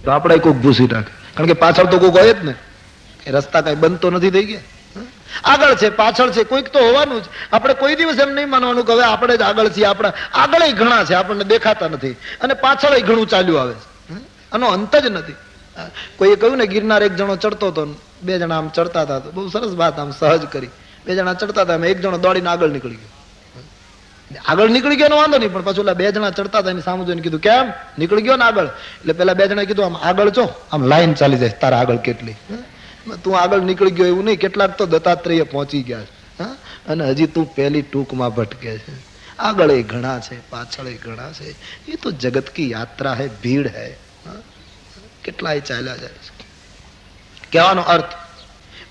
તો આપણે કોઈક ભૂસી નાખે, કારણ કે પાછળ તો કોઈક હોય જ ને, એ રસ્તા કઈ બંધ તો નથી થઈ ગયા. આગળ છે, પાછળ છે, કોઈક તો હોવાનું જ. આપણે કોઈ દિવસ એમ નહીં માનવાનું કે હવે આપણે જ આગળ છીએ. આપણા આગળ ઘણા છે, આપણને દેખાતા નથી, અને પાછળ ઘણું ચાલ્યું આવે છે. આનો અંત જ નથી. કોઈએ કહ્યું ને, ગિરનાર એક જણો ચડતો હતો, બે જણા આમ ચડતા હતા. બહુ સરસ વાત આમ સહજ કરી. બે જણા ચડતા હતા, એક જણો દોડીને આગળ નીકળી ગયો. આગળ નીકળી ગયો વાંધો નહીં, પણ પાછું બે જણા ચડતા હતા, એની સામે જોઈને કીધું, કેમ નીકળી ગયો ને આગળ? એટલે પેલા બે જણા કીધું, આમ આગળ છો, આમ લાઈન ચાલી જાય તારા આગળ કેટલી. તું આગળ નીકળી ગયો એવું નહીં, કેટલાક તો દત્તાત્રેય પહોંચી ગયા છે, અને હજી તું પહેલી ટૂંકમાં ભટકે છે. આગળ ઘણા છે, પાછળ ઘણા છે. એ તો જગત કી યાત્રા હૈ, ભીડ હૈ. કેટલાય ચાલ્યા જાય છે. કહેવાનો અર્થ,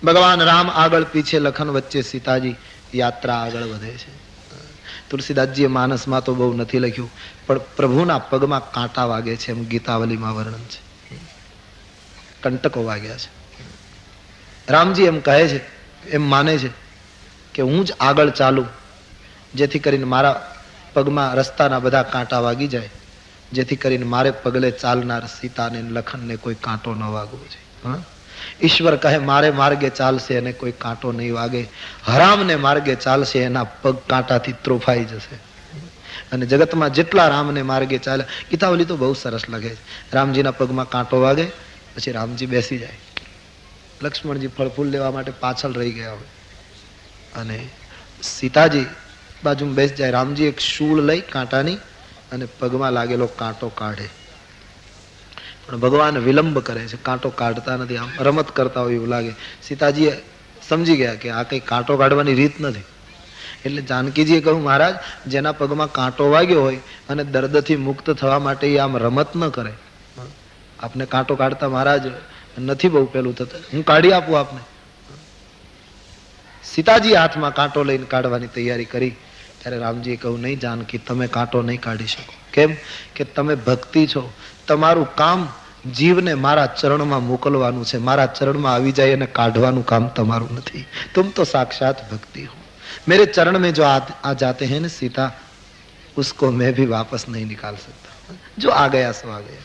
ભગવાન રામ આગળ, પીછે લખન, વચ્ચે સીતાજી. યાત્રા આગળ વધે છે. તુલસીદાસજીએ માનસમાં તો બહુ નથી લખ્યું, પણ પ્રભુના પગમાં કાંટા વાગે છે એમ ગીતાવલીમાં વર્ણન છે. કંટકો વાગ્યા છે. રામજી એમ કહે છે, એમ માને છે કે હું જ આગળ ચાલું, જેથી કરીને મારા પગમાં રસ્તાના બધા કાંટા વાગી જાય, જેથી કરીને મારે પગલે ચાલનાર સીતાને લખનને કોઈ કાંટો ન વાગવો જોઈએ. ઈશ્વર કહે મારે માર્ગે ચાલશે અને કોઈ કાંટો નહીં વાગે. હરામને માર્ગે ચાલશે, એના પગ કાંટાથી ત્રોફાઈ જશે. અને જગતમાં જેટલા રામને માર્ગે ચાલ્યા, ગીતાવલી તો બહુ સરસ લખે છે. રામજીના પગમાં કાંટો વાગે, પછી રામજી બેસી જાય. લક્ષ્મણજી ફળ ફૂલ લેવા માટે પાછળ રહી ગયા હોય, અને સીતાજી બાજુમાં બેસી જાય. રામજી એક શૂળ લઈ કાંટાની, અને પગમાં લાગેલો કાંટો કાઢે. પણ ભગવાન વિલંબ કરે છે, કાંટો કાઢતા નથી, આમ રમત કરતા હોય એવું લાગે. સીતાજી સમજી ગયા કે આ કઈ કાંટો કાઢવાની રીત નથી. એટલે જાનકીજીએ કહ્યું, મહારાજ, જેના પગમાં કાંટો વાગ્યો હોય અને દર્દથી મુક્ત થવા માટે આમ રમત ન કરે. આપને કાંટો કાઢતા મહારાજ નથી બહુ પેલું થતું, હું કાઢી આપું આપને. સીતાજી હાથમાં કાંટો લઈને કાઢવાની તૈયારી કરી, ત્યારે રામજીએ કહ્યું, નહીં જાનકી, તમે કાંટો નહીં કાઢી શકો. કેમ કે તમે ભક્તિ છો. તમારું કામ જીવને મારા ચરણમાં મોકલવાનું છે. મારા ચરણમાં આવી જાય અને કાઢવાનું કામ તમારું નથી. तुम तो साक्षात भक्ति हो. मेरे चरण में जो आ जाते हैं ना सीता, उसको मैं भी वापस नहीं निकाल सकता. जो आ गया સો आ गया.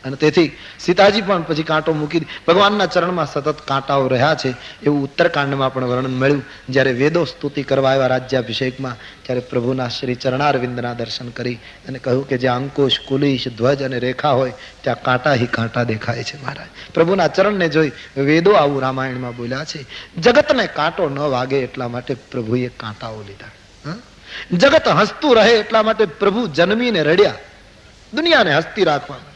અને તેથી સીતાજી પણ પછી કાંટો મૂકી, ભગવાનના ચરણમાં સતત કાંટાઓ રહ્યા છે. એવું ઉત્તરકાંડમાં પણ વર્ણન મળ્યું. જ્યારે વેદો સ્તુતિ કરવા આવ્યા રાજ્યાભિષેકમાં, ત્યારે પ્રભુના શ્રી ચરણારવિંદના દર્શન કરી અને કહ્યું કે જ્યાં અંકુશ, કુલિશ, ધ્વજ અને રેખા હોય, ત્યાં કાંટા હી કાંટા દેખાય છે. મહારાજ, પ્રભુના ચરણને જોઈ વેદો આવું રામાયણમાં બોલ્યા છે. જગતને કાંટો ન વાગે એટલા માટે પ્રભુએ કાંટાઓ લીધા. જગત હસતું રહે એટલા માટે પ્રભુ જન્મીને રડ્યા, દુનિયાને હસતી રાખવા.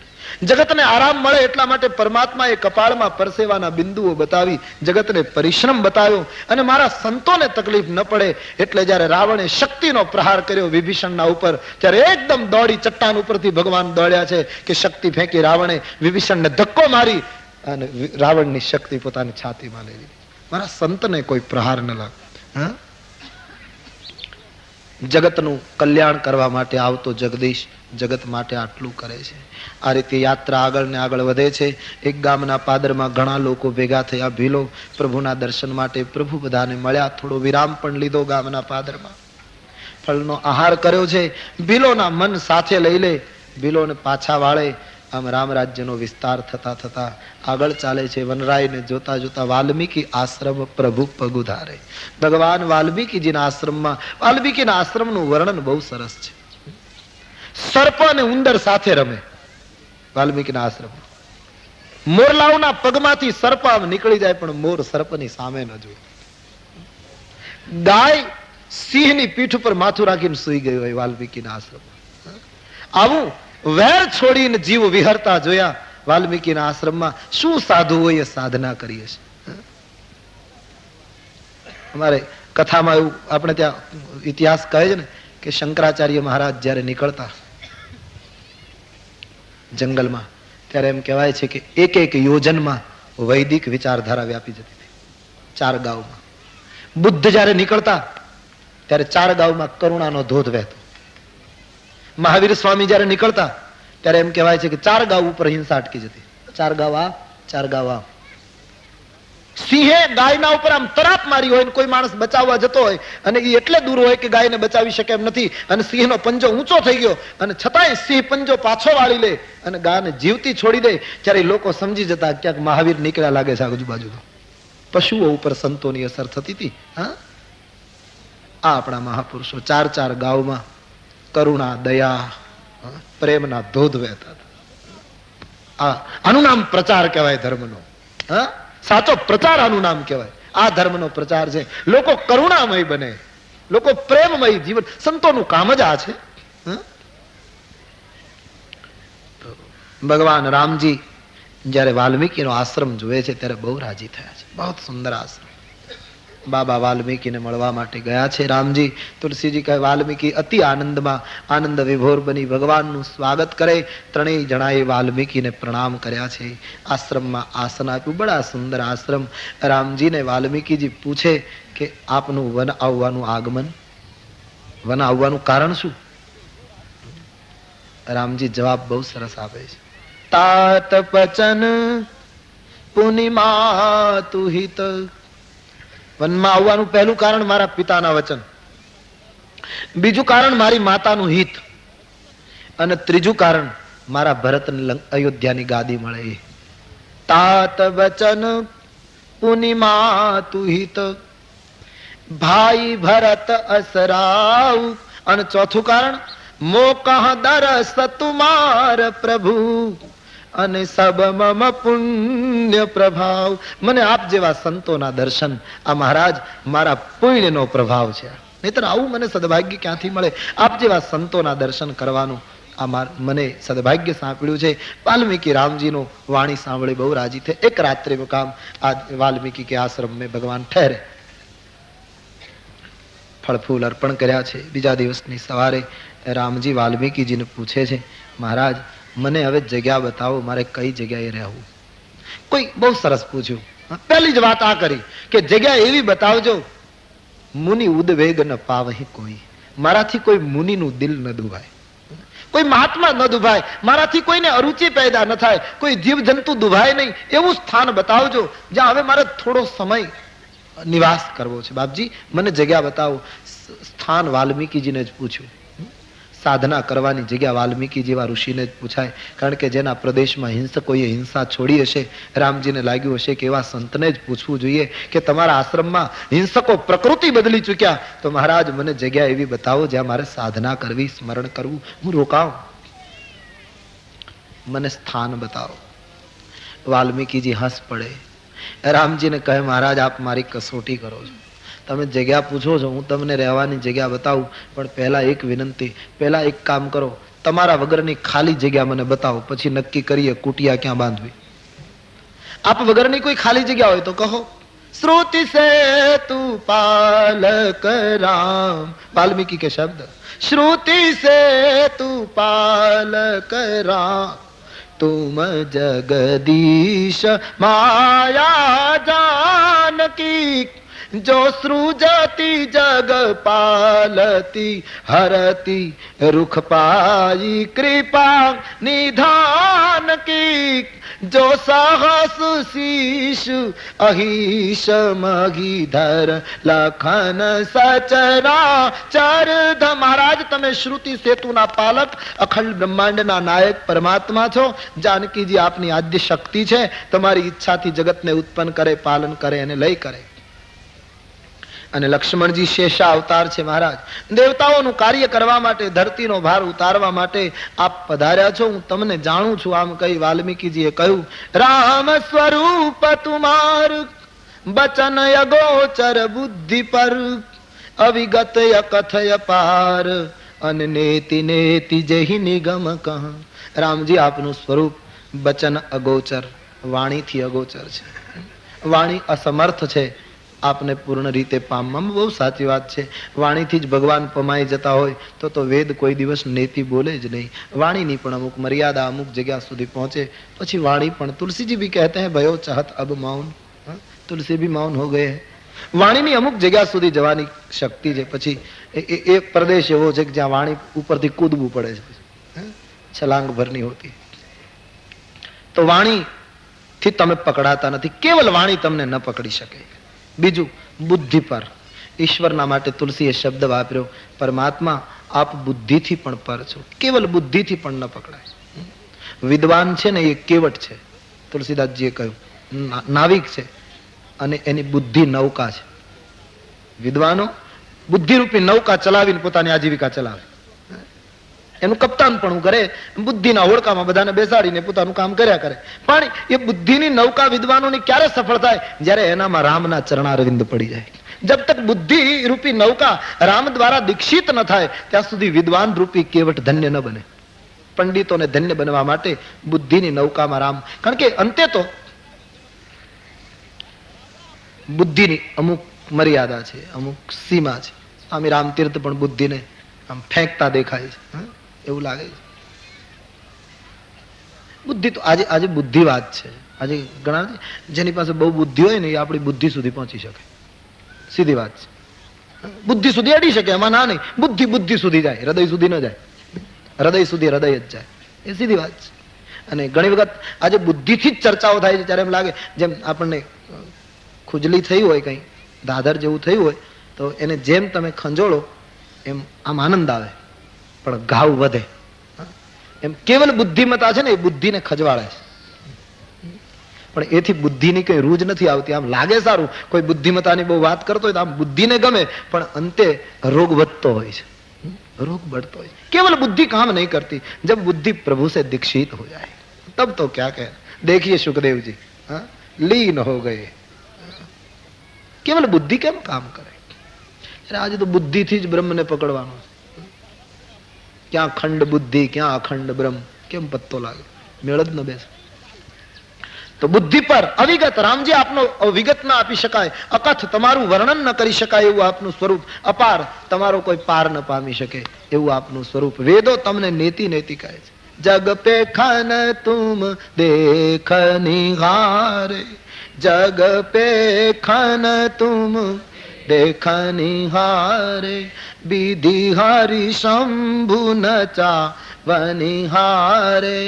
જગતને આરામ મળે એટલા માટે પરમાત્માએ કપાળમાં પરસેવાના બિંદુઓ બતાવી જગતને પરિશ્રમ બતાવ્યો. અને મારા સંતોને તકલીફ ન પડે એટલે જયારે રાવણે શક્તિનો પ્રહાર કર્યો વિભીષણના ઉપર, ત્યારે એકદમ દોડી ચટ્ટાન ઉપરથી ભગવાન દોડ્યા છે કે શક્તિ ફેંકી રાવણે વિભીષણને ધક્કો મારી અને રાવણની શક્તિ પોતાની છાતીમાં લઈ લીધી. મારા સંતને કોઈ પ્રહાર ન લાગે. જગતનું કલ્યાણ કરવા માટે આવતો જગદીશ જગત માટે આટલું કરે છે. આ રીતે યાત્રા આગળ ને આગળ વધે છે. એક ગામના પાદરમાં ઘણા લોકો ભેગા થયા, ભીલો, પ્રભુના દર્શન માટે. પ્રભુ બધાને મળ્યા, થોડો વિરામ પણ લીધો. ગામના પાદરમાં ફળનો આહાર કર્યો છે. ભીલોના મન સાથે લઈ લે, ભીલોને પાછા વાળે. આમ રામ રાજ્યનો વિસ્તાર થતા થતા આગળ ચાલે છે. વનરાયને જોતા જોતા વાલ્મીકી આશ્રમ પ્રભુ પગુધારે. ભગવાન વાલ્મીકીજીના આશ્રમમાં, વાલ્મીકીના આશ્રમનું વર્ણન બહુ સરસ છે. સર્પ અને ઉંદર સાથે રમે વાલ્મીકીના આશ્રમમાં. મોરલાઓના પગમાંથી સર્પ આમ નીકળી જાય, પણ મોર સર્પની સામે ન જોવે. ગાય સિંહની પીઠ ઉપર માથું રાખીને સૂઈ ગયું હોય વાલ્મીકીના આશ્રમમાં. આવું વેર છોડીને જીવ વિહરતા જોયા વાલ્મીકીના આશ્રમમાં. શું સાધુઓએ સાધના કરી હશે. અમારે કથામાં એવું આપણે ત્યાં ઇતિહાસ કહે છે ને કે શંકરાચાર્ય મહારાજ જયારે નીકળતા જંગલમાં, ત્યારે એમ કહેવાય છે કે એક એક યોજનમાં વૈદિક વિચારધારા વ્યાપી જતી હતી. 4 ગામમાં બુદ્ધ જયારે નીકળતા ત્યારે 4 ગામમાં કરુણાનો ધોધ વહેતો. મહાવીર સ્વામી જયારે નીકળતા ત્યારે એમ કહેવાય છે કે 4 ગામ ઉપર હિંસા અટકી જતી. 4 ગામ આ, 4 ગામ આ. સિંહે ગાયના ઉપર આમ તરાપ મારી હોય ને કોઈ માણસ બચાવવા જતો હોય અને એ એટલે દૂર હોય કે ગાયને બચાવી શકે એમ નથી અને સિંહનો પંજો ઊંચો થઈ ગયો અને છતાંય સિંહ પંજો પાછો વાળી લે અને ગાયને જીવતી છોડી દે, ત્યારે લોકો સમજી જતા ક્યાંક મહાવીર નીકળ્યા લાગે છે આજુબાજુ. પશુઓ ઉપર સંતોની અસર થતી હતી. હા, આ આપણા મહાપુરુષો 4 ગામમાં કરુણા, દયા, પ્રેમના ધોધ વહેતા હતા. આનું નામ પ્રચાર કહેવાય ધર્મનો. હા, સાચો પ્રચાર આનું નામ કહેવાય. આ ધર્મનો પ્રચાર છે. લોકો કરુણામય બને, લોકો પ્રેમમય જીવન. સંતોનું કામ જ આ છે. ભગવાન રામજી જયારે વાલ્મીકીનો આશ્રમ જોવે છે ત્યારે બહુ રાજી થયા છે. બહુ સુંદર આશ્રમ. બાબા વાલ્મીકીને મળવા માટે ગયા છે રામજી. તુલસીજી કહે વાલ્મીકી અતિ આનંદમાં આનંદ વિભોર બની ભગવાનનું સ્વાગત કરે. ત્રણેય જણાએ વાલ્મીકીને પ્રણામ કર્યા છે. આશ્રમમાં આસન આપ્યું. બડા સુંદર આશ્રમ. રામજીને વાલ્મીકીજી પૂછે કે આપનું વન આવવાનું આગમન, વન આવવાનું કારણ શું? રામજી જવાબ બહુ સરસ આપે છે. તાત પચન પુનિમા તુહિત. વનમાં આવવાનું પહેલું કારણ મારા પિતાના વચન, બીજું કારણ મારી માતાનું હિત, અને ત્રીજું કારણ મારા ભરતને અયોધ્યાની ગાદી મળે. તાત વચન પુનિમા તુહિત ભાઈ ભરત અસરાવ. અને ચોથું કારણ મોકહ દરસ તુમાર પ્રભુ અને સબ મમ પુણ્ય પ્રભાવ. મને આપ જેવા સંતોના દર્શન, આ મહારાજ મારા પુણ્યનો પ્રભાવ છે. નહીતર આવું મને સદભાગ્ય ક્યાંથી મળે? આપ જેવા સંતોના દર્શન કરવાનું આ મને સદભાગ્ય સાંપડ્યું છે. વાલ્મીકી રામજીનો વાણી સાંભળી બહુ રાજી થે. એક રાત્રિ મુકામ આ વાલ્મીકી કે આશ્રમ में ભગવાન ઠહેરે. ફળ ફૂલ અર્પણ કર્યા છે. બીજા દિવસની સવારે રામજી વાલ્મીકીજીને પૂછે છે, મહારાજ મને હવે જગ્યા બતાવો, મારે કઈ જગ્યાએ રહેવું? કોઈ બહુ સરસ પૂછ્યું. પહેલી જ વાત આ કરી કે જગ્યા એવી બતાવજો મુનિ ઉદ્વેગ ન પાવહી કોઈ. મારાથી કોઈ મુનિનું દિલ ન દુભાય, કોઈ મહાત્મા ન દુભાય, મારાથી કોઈને અરુચિ પેદા ન થાય, કોઈ જીવ જંતુ દુભાય નહીં, એવું સ્થાન બતાવજો જ્યાં હવે મારે થોડો સમય નિવાસ કરવો છે. બાપજી મને જગ્યા બતાવો. સ્થાન વાલ્મીકીજીને જ પૂછ્યું. સાધના કરવાની જગ્યા વાલ્મીકી જેવા ઋષિને જ પૂછાય. કારણ કે જેના પ્રદેશમાં હિંસકોએ હિંસા છોડી હશે, રામજીને લાગ્યું હશે કે એવા સંતને જ પૂછવું જોઈએ કે તમારા આશ્રમમાં હિંસકો પ્રકૃતિ બદલી ચૂક્યા, તો મહારાજ મને જગ્યા એવી બતાવો જ્યાં મારે સાધના કરવી, સ્મરણ કરવું, હું રોકાઉં. મને સ્થાન બતાવો. વાલ્મીકીજી હસ પડે. રામજીને કહે મહારાજ આપ મારી કસોટી કરો છો, તમે જગ્યા પૂછો છો, હું તમને રહેવાની જગ્યા બતાવું, પણ પહેલા એક વિનંતી, પહેલા એક કામ કરો, તમારા વગરની ખાલી જગ્યા મને બતાવો, પછી નક્કી કરીએ કુટિયા ક્યાં બાંધવી. આપ વગરની કોઈ ખાલી જગ્યા હોય તો કહો. શ્રુતિ સે તું પાલક રામ. વાલ્મીકી કે શબ્દ. શ્રુતિ સે તું પાલક રામ तुम जगदीश माया जानकी जो सृजती जग पालती हरती रुख पाई कृपा निधान की जो सहस शीश अहिष मगीधर लखन सचरा चरध. મહારાજ તમે શ્રુતિ સેતુના પાલક, અખંડ બ્રહ્માંડના નાયક પરમાત્મા છો. જાનકીજી આપની આદ્ય શક્તિ છે, તમારી ઈચ્છાથી જગતને ઉત્પન્ન કરે, પાલન કરે અને લય કરે. અને લક્ષ્મણજી શેષા અવતાર છે મહારાજ. દેવતાઓનું કાર્ય કરવા માટે, ધરતીનો ભાર ઉતારવા માટે આપ પધાર્યા છો. હું તમને જાણું છું. આમ કહી વાલ્મીકીજીએ કહ્યું, રામ સ્વરૂપ તુમાર બચન અગોચર બુદ્ધિ પર અવિગત કથય પાર અને નેતિ નેતિ જહી નિગમ કહ. રામજી આપનું સ્વરૂપ બચન અગોચર, વાણીથી અગોચર છે. વાણી અસમર્થ છે આપને પૂર્ણ રીતે પામવામાં. બહુ સાચી વાત છે. વાણીથી જ ભગવાન પમાઈ જતા હોય તો વેદ કોઈ દિવસ નેતિ બોલે જ નહીં. વાણીની પણ અમુક મર્યાદા, અમુક જગ્યા સુધી પહોંચે, પછી વાણી પણ. तुलसी भी कहते हैं भयो चाहत अब मौन, तुलसी भी मौन हो गए. વાણીની અમુક જગ્યા સુધી જવાની શક્તિ છે, પછી એ પ્રદેશ એવો છે કે જ્યાં વાણી ઉપરથી કૂદવું પડે છે, છલાંગ ભરની હોતી. તો વાણી થી તમે પકડાતા નથી. કેવલ વાણી તમને ન પકડી શકે. બીજું, બુદ્ધિ પર. ઈશ્વરના માટે તુલસીએ શબ્દ વાપર્યો, પરમાત્મા આપ બુદ્ધિથી પણ પર છો, કેવલ બુદ્ધિથી પણ ન પકડાય. વિદ્વાન છે ને એ કેવટ છે, તુલસીદાસજીએ કહ્યું, નાવિક છે અને એની બુદ્ધિ નૌકા છે. વિદ્વાનો બુદ્ધિરૂપી નૌકા ચલાવીને પોતાની આજીવિકા ચલાવે, એનું કપ્તાન પણ કરે, બુદ્ધિના હોડકામાં બધાને બેસાડીને પોતાનું કામ કર્યા કરે. પણ એ બુદ્ધિની નૌકા વિદ્વાનોની ક્યારે સફળ થાય? જ્યારે એનામાં રામના ચરણારવિંદ પડી જાય. જબ તક બુદ્ધિ રૂપી નૌકા રામ દ્વારા દીક્ષિત ન થાય ત્યાં સુધી વિદ્વાન રૂપી કેવટ ધન્ય ન બને. પંડિતોને ધન્ય બનવા માટે બુદ્ધિની નૌકામાં રામ, કારણ કે અંતે તો બુદ્ધિની અમુક મર્યાદા છે, અમુક સીમા છે. સ્વામી રામતીર્થ પણ બુદ્ધિને આમ ફેંકતા દેખાય છે, એવું લાગે છે. બુદ્ધિ તો આજે બુદ્ધિવાદ છે. આજે ઘણા જેની પાસે બહુ બુદ્ધિ હોય ને એ આપણી બુદ્ધિ સુધી પહોંચી શકે, સીધી વાત છે. બુદ્ધિ સુધી અડી શકે, એમાં ના નહીં. બુદ્ધિ સુધી જાય, હૃદય સુધી ન જાય. હૃદય સુધી હૃદય જ જાય, એ સીધી વાત છે. અને ઘણી વખત આજે બુદ્ધિથી જ ચર્ચાઓ થાય છે. ત્યારે એમ લાગે જેમ આપણને ખુજલી થઈ હોય, કઈ દાદર જેવું થયું હોય તો એને જેમ તમે ખંજોળો એમ આમ આનંદ આવે, પણ ઘાવ વધે. એમ કેવલ બુદ્ધિમતા છે ને એ બુદ્ધિને ખજવાળે છે, પણ એથી બુદ્ધિની કઈ રૂજ નથી આવતી. આમ લાગે સારું, કોઈ બુદ્ધિમતાની બહુ વાત કરતો હોય તો આમ બુદ્ધિને ગમે, પણ અંતે રોગ વધતો હોય છે, रोग बढ़ता है. केवल बुद्धि काम नहीं करती. जब बुद्धि प्रभु से दीक्षित हो जाए तब तो क्या कहे. देखिए सुखदेव जी लीन हो गए. केवल बुद्धि केम काम करे. आज तो बुद्धि थी ज ब्रह्म ने पकड़वानो. क्या खंड बुद्धि क्या अखंड ब्रह्म, केम पत्तो लागे, मेळ ज न बेसे. तो बुद्धि पर अविगत रामजी आपनो विगत न आपी शकाय, अकथ तमाરું વર્ણન ન કરી શકાય એવું આપનું સ્વરૂપ, અપાર તમારો કોઈ પાર ન પામી શકે એવું આપનું સ્વરૂપ. વેદો તમને નેતિ નેતિ કહે છે. જગ પે ખન તુમ દેખ નિહારે, જગ પે ખન તુમ દેખ નિહારે, વિધિ હરિ શંભુ નચા વનિહારે,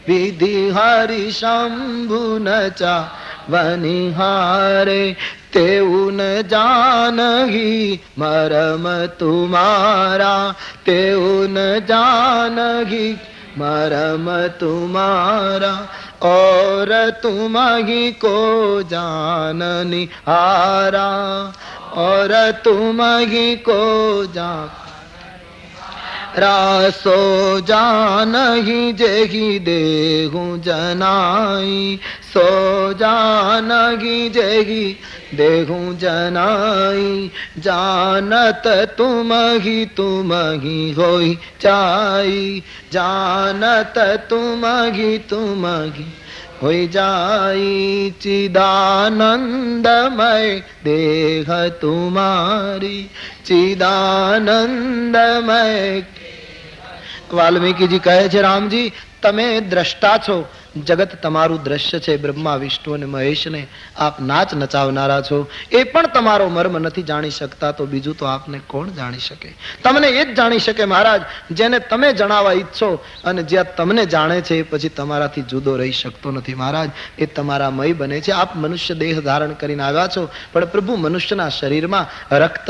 વિધિ હરિ શંભુ નચા વનિહારે, તેવું ન જાનહી મરમ તુમારા, તેવું ન જાનહી મરમ તુમારા, और तुम ही को जाननी हारा, और तुम ही को जान रासो जान ही जेहि देहु जनाई, सो जान ही जेहि देहु जनाई, जानत तुम ही होई जाई, जानत तुम ही होई जाई, चिदानंदमय देह तुम्हारी, चिदानंदमय. વાલ્મીકીજી કહે છે, રામજી તમે દ્રષ્ટા છો, જગત તમારું દ્રશ્ય છે. બ્રહ્મા વિષ્ણુ અને મહેશને આપ નાચ નચાવનારા છો. એ પણ તમારો મર્મ નથી જાણી શકતા, તો બીજું તો આપને કોણ જાણી શકે. તમને એ જ જાણી શકે મહારાજ જેને તમે જણાવવા ઈચ્છો, અને જ્યાં તમને જાણે છે એ પછી તમારાથી જુદો રહી શકતો નથી. મહારાજ એ તમારા મય બને છે. આપ મનુષ્ય દેહ ધારણ કરીને આવ્યા છો, પણ પ્રભુ મનુષ્યના શરીરમાં રક્ત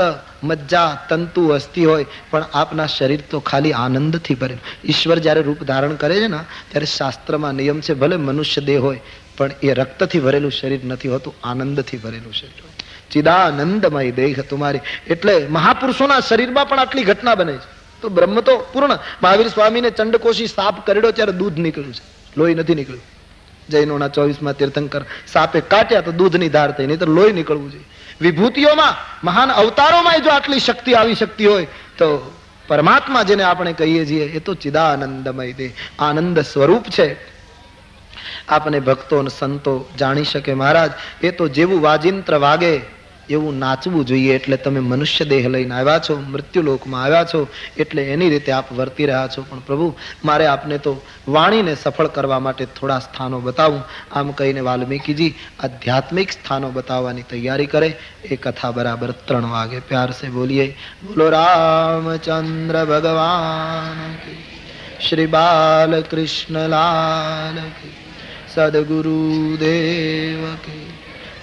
મજ્જા તંતુ અસ્થિ હોય, પણ આપના શરીર તો ખાલી આનંદથી ભરેલું. ઈશ્વર જ્યારે રૂપ ધારણ કરે છે ને ત્યારે શાસ્ત્રમાં નિયમ છે, ભલે મનુષ્ય દેહ હોય પણ એ રક્તથી ભરેલું શરીર નથી હોતું, આનંદથી ભરેલું શરીર હોય. ચિદાનંદમય દેહ તમારી. એટલે મહાપુરુષોના શરીરમાં પણ આટલી ઘટના બને છે. તો બ્રહ્મ તો પૂર્ણ. મહાવીર સ્વામીને ચંડકોશી સાપ કરડ્યો ત્યારે દૂધ નીકળ્યું છે, લોહી નથી નીકળ્યું. જૈનોના 24માં તીર્થંકર સાપે કાટ્યા તો દૂધની ધાર થઈ, નહીં તો લોહી નીકળવું જોઈએ. વિભૂતિઓમાં મહાન અવતારોમાં જો આટલી શક્તિ આવી શકતી હોય તો પરમાત્મા જેને આપણે કહીએ છીએ એ તો ચિદાનંદમય દેહ, આનંદ સ્વરૂપ છે. આપને ભક્તો અને સંતો જાણી શકે. મહારાજ એ તો જેવું વાજિંત્ર વાગે એવું નાચવું જોઈએ. એટલે તમે મનુષ્ય દેહ લઈને આવ્યા છો, મૃત્યુલોકમાં આવ્યા છો, એટલે એની રીતે આપ વર્તી રહ્યા છો. પણ પ્રભુ મારે આપને તો વાણીને સફળ કરવા માટે થોડા સ્થાનો બતાવું. આમ કહીને વાલ્મીકીજી આધ્યાત્મિક સ્થાનો બતાવવાની તૈયારી કરે. એ કથા બરાબર 3 વાગે પ્યાર સે બોલીએ. બોલો રામચંદ્ર ભગવાન કી, શ્રી બાલકૃષ્ણ લાલ કી, સદગુરુદેવ કી.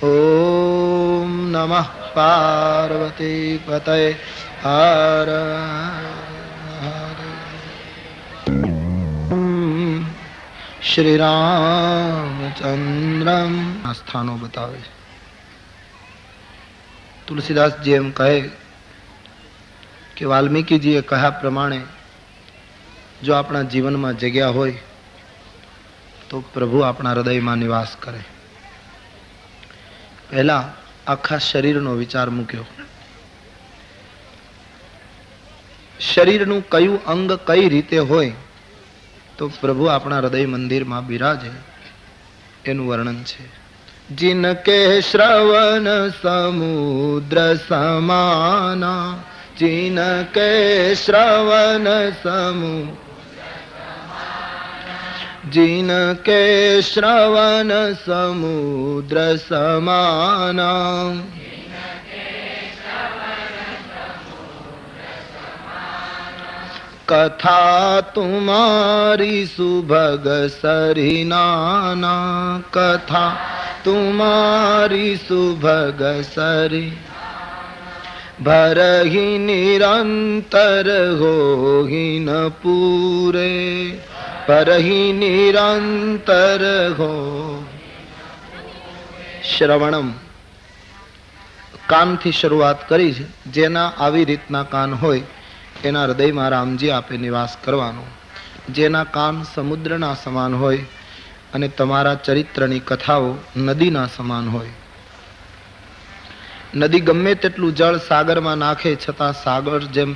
ઓમ નમઃ પાર્વતી પતયે. હર શ્રી રામચંદ્રમ. આ સ્થાનો બતાવે છે. તુલસીદાસજી એમ કહે કે વાલ્મીકીજીએ કહ્યા પ્રમાણે જો આપણા જીવનમાં જગ્યા હોય તો પ્રભુ આપણા હૃદયમાં નિવાસ કરે. પહેલા આખા શરીરનો વિચાર મૂક્યો. શરીરનું કયું અંગ કઈ રીતે હોય તો પ્રભુ આપણા હૃદય મંદિરમાં બિરાજે એનું વર્ણન છે. जिनके श्रवण समुद्र समाना, जिनके श्रवण जिनके श्रवण समुद्र समाना, कथा तुम्हारी सुभग सरिनाना, कथा तुम्हारी सुभग सरी, भरहि निरंतर हो ही न पूरे, भरहि निरंतर हो. શ્રવણમ કાનથી શરૂઆત કરી છે. જેના આવી રીતના કાન હોય એના હૃદયમાં રામજી આપે નિવાસ કરવાનો. જેના કાન સમુદ્રના સમાન હોય અને તમારા ચરિત્રની કથાઓ નદીના સમાન હોય. નદી ગમે તેટલું જળ સાગરમાં નાખે છતાં સાગર જેમ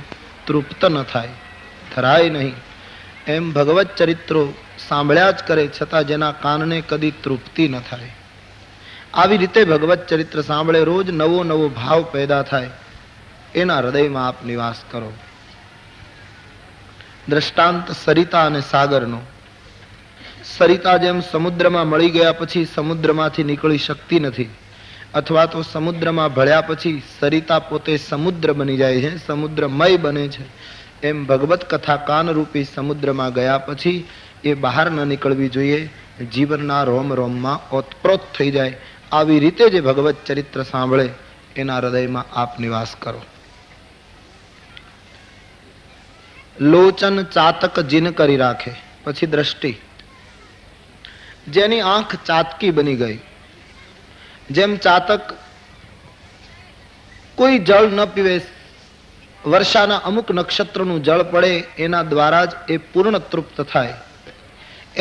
તૃપ્ત ન થાય, થરાય નહીં, એમ ભગવત ચરિત્રો સાંભળ્યા જ કરે છતાં જેના કાનને કદી તૃપ્તિ ન થાય. આવી રીતે ભગવત ચરિત્ર સાંભળે રોજ નવો નવો ભાવ પેદા થાય, એના હૃદયમાં આપ નિવાસ કરો. દ્રષ્ટાંત સરિતા અને સાગરનો. સરિતા જેમ સમુદ્રમાં મળી ગયા પછી સમુદ્રમાંથી નીકળી શકતી નથી, અથવા તો સમુદ્રમાં ભળ્યા પછી સરિતા પોતે સમુદ્ર બની જાય છે, સમુદ્રમય બને છે. એમ ભગવત કથા કાનરૂપી સમુદ્રમાં ગયા પછી એ બહાર ન નીકળવી જોઈએ, જીવનના રોમ રોમમાં ઓતપ્રોત થઈ જાય. આવી રીતે જે ભગવત ચરિત્ર સાંભળે એના હૃદયમાં આપ નિવાસ કરો. લોચન ચાતક જીન કરી રાખે. પછી દ્રષ્ટિ. જેની આંખ ચાતકી બની ગઈ, જેમ ચાતક કોઈ જળ ન પીવે, વર્ષાના અમુક નક્ષત્રનું જળ પડે એના દ્વારા જ એ પૂર્ણ તૃપ્ત થાય,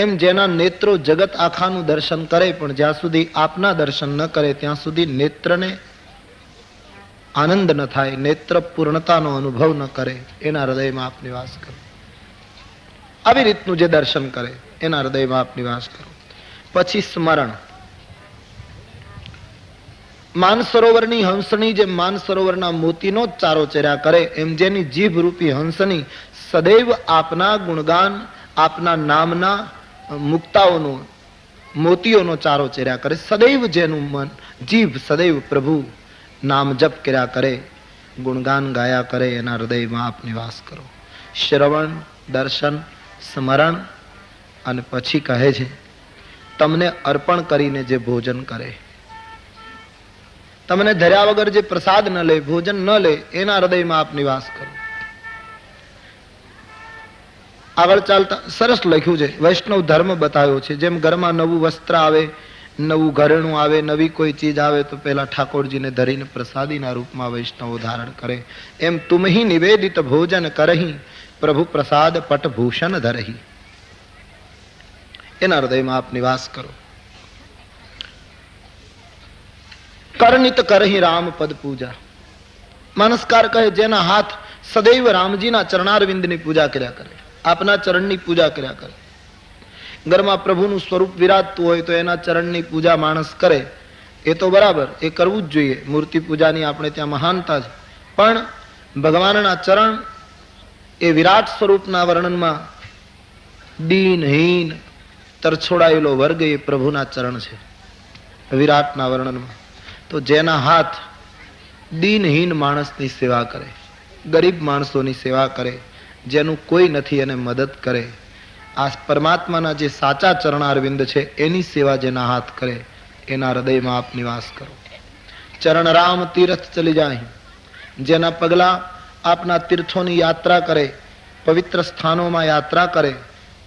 એમ જેના નેત્રો જગત આખાનું દર્શન કરે પણ જ્યાં સુધી આપના દર્શન ન કરે ત્યાં સુધી નેત્રને આનંદ ન થાય, નેત્ર પૂર્ણતાનો અનુભવ ન કરે, એના હૃદયમાં આપ નિવાસ કરો. આવી રીતનું જે દર્શન કરે એના હૃદયમાં આપ નિવાસ કરો. પછી સ્મરણ. માનસરોવરની હંસની જેમ માનસરોવરના મોતીનો જ ચારો ચર્યા કરે, એમ જેની જીભ રૂપી હંસની સદૈવ આપના ગુણગાન, આપના નામના મુક્તાઓનો, મોતીઓનો ચારો ચર્યા કરે. સદૈવ જેનું મન, જીભ સદૈવ પ્રભુ નામ જપ કર્યા કરે, ગુણગાન ગાયા કરે, એના હૃદયમાં આપ નિવાસ કરો. શ્રવણ, દર્શન, સ્મરણ, અને પછી કહે છે તમને અર્પણ કરીને જે ભોજન કરે, તમને ધર્યા વગર જે પ્રસાદ ન લે, ભોજન ન લે, એના હૃદયમાં આપ નિવાસ કરો. આગળ ચાલતા સરસ લખ્યું છે, વૈષ્ણવ ધર્મ બતાવ્યો છે. જેમ ઘરમાં નવું વસ્ત્ર આવે, નવું ઘરેણું આવે, નવી કોઈ ચીજ આવે તો પેલા ઠાકોરજીને ધરીને પ્રસાદીના રૂપમાં વૈષ્ણવો ધારણ કરે. એમ તુમહી નિવેદિત ભોજન કરહી, પ્રભુ પ્રસાદ પટભૂષણ ધરહી. એના હૃદયમાં આપ નિવાસ કરો. કરનિત કરહી રામ પદ પૂજા. માનસકાર કહે જેના હાથ સદૈવ રામજીના ચરણારવિંદની પૂજા કર્યા કરે, આપના ચરણની પૂજા કર્યા કરે. ઘરમાં પ્રભુનું સ્વરૂપ વિરાજતું હોય તો એના ચરણની પૂજા માણસ કરે, એ તો બરાબર, એ કરવું જ જોઈએ. મૂર્તિ પૂજાની આપણે ત્યાં મહાનતા છે, પણ ભગવાનના ચરણ એ વિરાટ સ્વરૂપના વર્ણનમાં દીનહીન તરછોડાયેલો વર્ગ એ પ્રભુના ચરણ છે વિરાટના વર્ણનમાં. તો જેના હાથ દીનહીન માણસની સેવા કરે, ગરીબ માણસોની સેવા કરે, જેનું કોઈ નથી એને મદદ કરે, આ પરમાત્માના જે સાચા ચરણારવિંદ છે એની સેવા જેના હાથ કરે એના હૃદયમાં આપ નિવાસ કરો. ચરણ રામ તીર્થ ચલી જાય, જેના પગલા આપના તીર્થોની યાત્રા કરે, પવિત્ર સ્થાનોમાં યાત્રા કરે,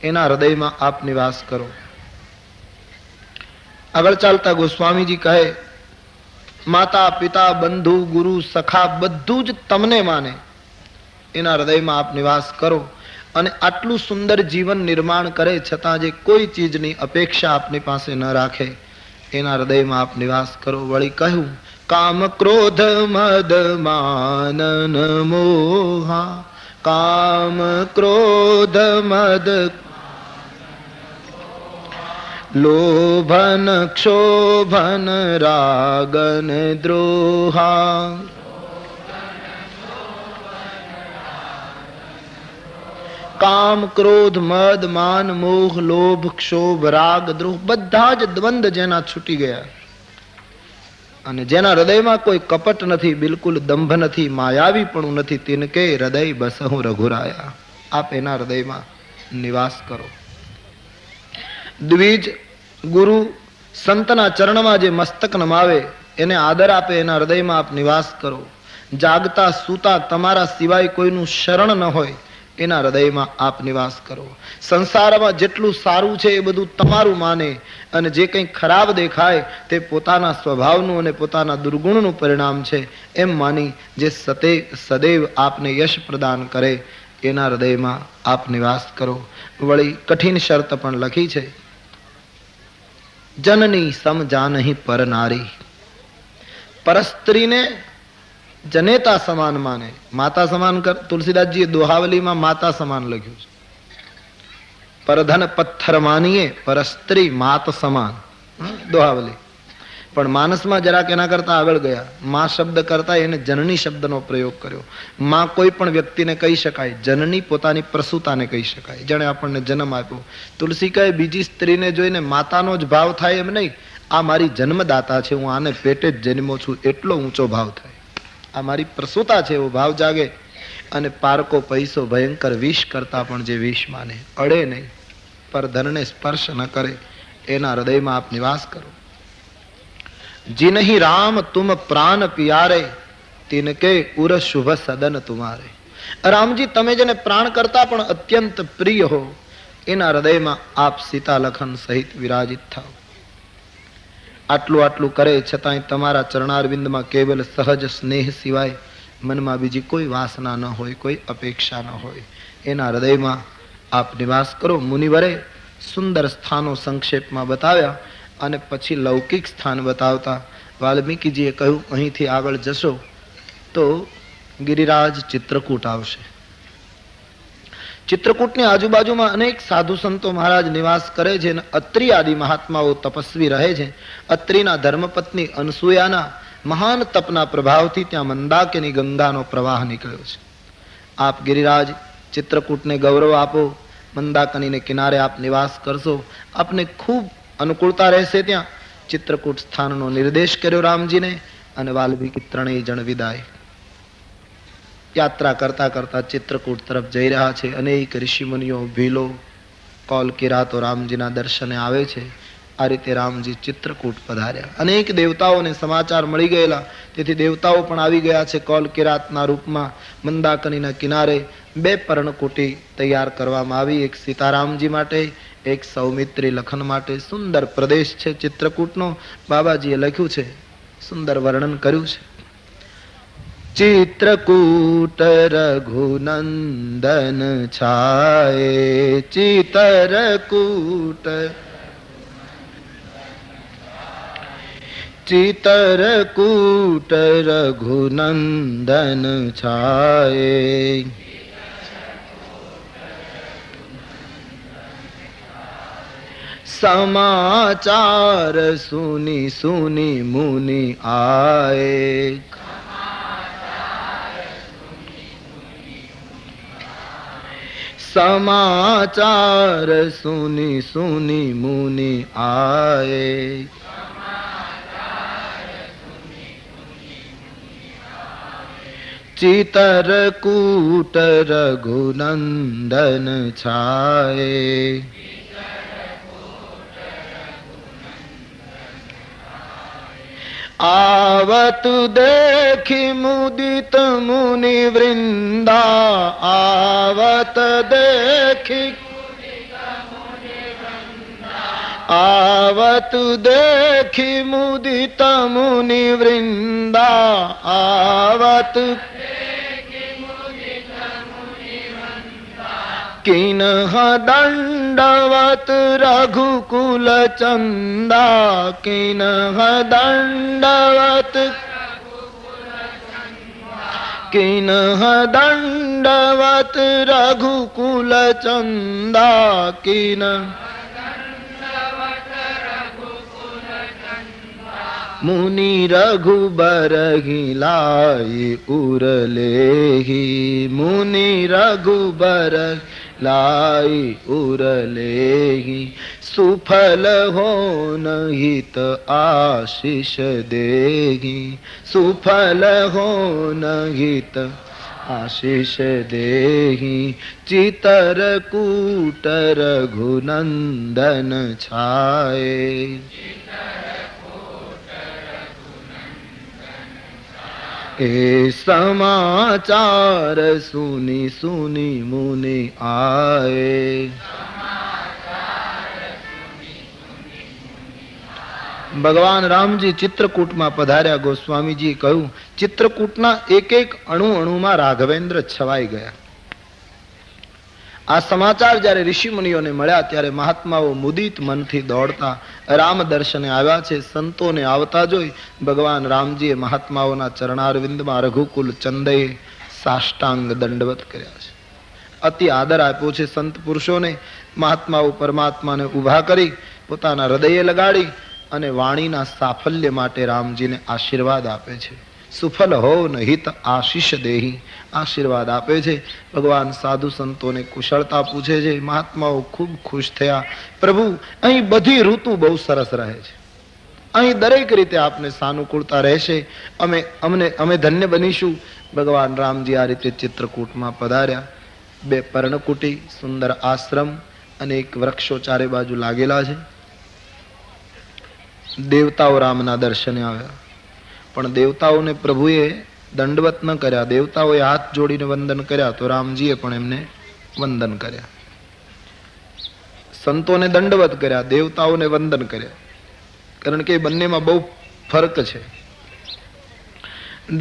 એના હૃદયમાં આપ નિવાસ કરો. આગળ ચાલતા ગોસ્વામીજી કહે, માતા પિતા બંધુ ગુરુ સખા બધું જ તમને માને, એના હૃદયમાં આપ નિવાસ કરો. અને આટલું સુંદર જીવન નિર્માણ કરે છતાં જે કોઈ ચીજની અપેક્ષા આપની પાસે ન રાખે એના હૃદયમાં આપ નિવાસ કરો. વળી કહ્યું, કામ ક્રોધ મદ માનન મોહા, કામ ક્રોધ મદ લોભન ક્ષોભન રાગન દ્રોહા, કામ ક્રોધ મદ માન મોહ લોભ ક્ષોભ રાગ દ્રોહ બધા જ દ્વંદ જેના છૂટી ગયા અને જેના હૃદયમાં કોઈ કપટ નથી, બિલકુલ દંભ નથી, માયાવી પણ નથી, તિનકે હૃદય બસહુ રઘુરાયા. આપ એના હૃદયમાં નિવાસ કરો. દ્વિજ ગુરુ સંતના ચરણમાં જે મસ્તક નમાવે એને આદર આપે એના હૃદયમાં આપ નિવાસ કરો. જાગતા સૂતા તમારા સિવાય કોઈનું શરણ ન હોય એના હૃદયમાં આપ નિવાસ કરો. સંસારમાં જેટલું સારું છે એ બધું તમારું માને અને જે કંઈ ખરાબ દેખાય તે પોતાના સ્વભાવનું અને પોતાના દુર્ગુણનું પરિણામ છે એમ માની જે સદૈવ આપને યશ પ્રદાન કરે એના હૃદયમાં આપ નિવાસ કરો. વળી કઠિન શરત પણ લખી છે, જનની સમ જાનહી પર નારી. પરસ્ત્રીને જનેતા સમાન માને, માતા સમાન કર. તુલસીદાસજીએ દોહાવલીમાં માતા સમાન લખ્યું છે. પરધન પથ્થર માનીએ પર સ્ત્રી માત સમાન, દોહાવલી. પણ માનસમાં જરાક એના કરતા આગળ ગયા. માં શબ્દ કરતા એને જનની શબ્દનો પ્રયોગ કર્યો. માં કોઈ પણ વ્યક્તિને કહી શકાય, જનની પોતાની પ્રસૂતાને કહી શકાય, જેણે આપણને જન્મ આપ્યો. તુલસી કહે બીજી સ્ત્રીને જોઈને માતાનો જ ભાવ થાય એમ નહીં, આ મારી જન્મદાતા છે, હું આને પેટે જ જન્મો છું એટલો ઊંચો ભાવ થાય. આ મારી પ્રસૂતા છે એવો ભાવ જાગે. અને પારકો પૈસો ભયંકર વિષ કરતા પણ જે વિષ માને, અડે નહીં, પર ધનને સ્પર્શ ન કરે એના હૃદયમાં આપ નિવાસ કરો. जिनहि राम तुम प्राण पियारे तिनके उर शुभ सदन तुम्हारे. रामजी તમે જેને પ્રાણ કરતા પણ અત્યંત પ્રિય હો એના હૃદયમાં આપ સીતા લખન સહિત વિરાજિત થાઓ. આટલું કરે છતાંય તમારા ચરણારવિંદમાં કેવલ સહજ સ્નેહ સિવાય મનમાં બીજી કોઈ વાસના ન હોય, કોઈ અપેક્ષા ન હોય એના હૃદયમાં આપ નિવાસ કરો. મુનિવરે સુંદર સ્થાનો સંક્ષેપમાં બતાવ્યા અને પછી લૌકિક સ્થાન બતાવતા વાલ્મીકીજીએ કહ્યું, અહીંથી આગળ જશો તો ગિરિરાજ ચિત્રકૂટ આવશે. ચિત્રકૂટની આજુબાજુમાં અનેક સાધુ સંતો મહારાજ નિવાસ કરે છે અને અત્રિ આદિ મહાત્માઓ તપસ્વી રહે છે. અત્રિના ધર્મપત્ની અનસૂયાના મહાન તપના પ્રભાવથી ત્યાં મંદાકિની ગંગાનો પ્રવાહ નીકળ્યો છે. આપ ગિરિરાજ ચિત્રકૂટને ગૌરવ આપો, મંદાકિનીને કિનારે આપ નિવાસ કરશો, આપને ખૂબ અનુકૂળતા રહેશે. ત્યાં ચિત્રકૂટ સ્થાનનો નિર્દેશ કર્યો રામજીને અને વાલ્મીકી ત્રણેય જણ વિદાય. યાત્રા કરતા કરતા ચિત્રકૂટ તરફ જઈ રહ્યા છે. અનેક ઋષિમુનિઓ, ભીલો, કૌલ કિરાતો રામજીના દર્શને આવે છે. આ રીતે રામજી ચિત્રકૂટ પધાર્યા. અનેક દેવતાઓને સમાચાર મળી ગયેલા, તેથી દેવતાઓ પણ આવી ગયા છે. કૌલ કિરાતના રૂપમાં મંદાકિનીના કિનારે 2 પર્ણકુટી તૈયાર કરવામાં આવી, એક સીતારામજી માટે, એક સૌમિત્રી લખન માટે. સુંદર પ્રદેશ છે ચિત્રકૂટનો. બાબાજીએ લખ્યું છે, સુંદર વર્ણન કર્યું છે. ચિત્રકૂટ રઘુનંદન છાયે, ચિત્રકૂટ રઘુનંદન છાયે. समाचार सुनी सुनी मुनि आए, समाचार सुनी सुनी मुनि आए. चितरकूट रघुनंदन छाए। आवत देखी मुदित मुनि वृंदा, आवत देखी आवत देखी मुदित मुनि वृंदा, आवत किन्ह दंडवत रघुकुल चंदा, किन्ह दंडवत किन्ह दंडवत रघुकुल चंदा, किन्ह मुनि रघुबर लाई उरलेहि, मुनि रघुबर लाई उरलेहि। सुफल हो हित आशीष देहि, सुफल हो हित आशीष देहि। चितरकूट रघुनंदन छाए। ए समाचार सुनी सुनी मुनि आए। ભગવાન રામજી ચિત્રકૂટમાં પધાર્યા. ગોસ્વામીજી કહ્યું, ચિત્રકૂટના એક એક અણુ અણુમાં રાઘવેન્દ્ર છવાઈ ગયા. આ સમાચાર જ્યારે ઋષિ મુનિઓને મળ્યા ત્યારે મહાત્માઓ મુદિત મનથી દોડતા રામ દર્શને આવ્યા છે. સંતોને આવતા જોઈ ભગવાન રામજીએ મહાત્માઓના ચરણારવિંદમાં રઘુકુલ ચંદે સાષ્ટાંગ દંડવત કર્યા છે. અતિ આદર આપ્યો છે. સંત પુરુષોને મહાત્માઓ પરમાત્માને ઉભા કરી પોતાના હૃદયે લગાડી અને વાણીના સાફલ્ય માટે રામજીને આશીર્વાદ આપે છે. સુફલ હો ન હિત આશીષ દેહી, આશીર્વાદ આપે છે. ભગવાન સાધુ સંતોને કુશળતા પૂછે છે. મહાત્માઓ ખૂબ ખુશ થયા. પ્રભુ, અહીં બધી ઋતુ બહુ સરસ રહે છે, અહીં દરેક રીતે આપને સાનુકૂળતા રહેશે, અમે ધન્ય બનીશું. ભગવાન રામજી આ રીતે ચિત્રકૂટમાં પધાર્યા. બે પર્ણકુટી, સુંદર આશ્રમ અને એક વૃક્ષો ચારે બાજુ લાગેલા છે. દેવતાઓ રામના દર્શને આવ્યા, પણ દેવતાઓને પ્રભુએ દંડવત ન કર્યા. દેવતાઓએ હાથ જોડીને વંદન કર્યા તો રામજીએ પણ એમને વંદન કર્યા. સંતોને દંડવત કર્યા, દેવતાઓને વંદન કર્યા. કારણ કે બંનેમાં બહુ ફરક છે.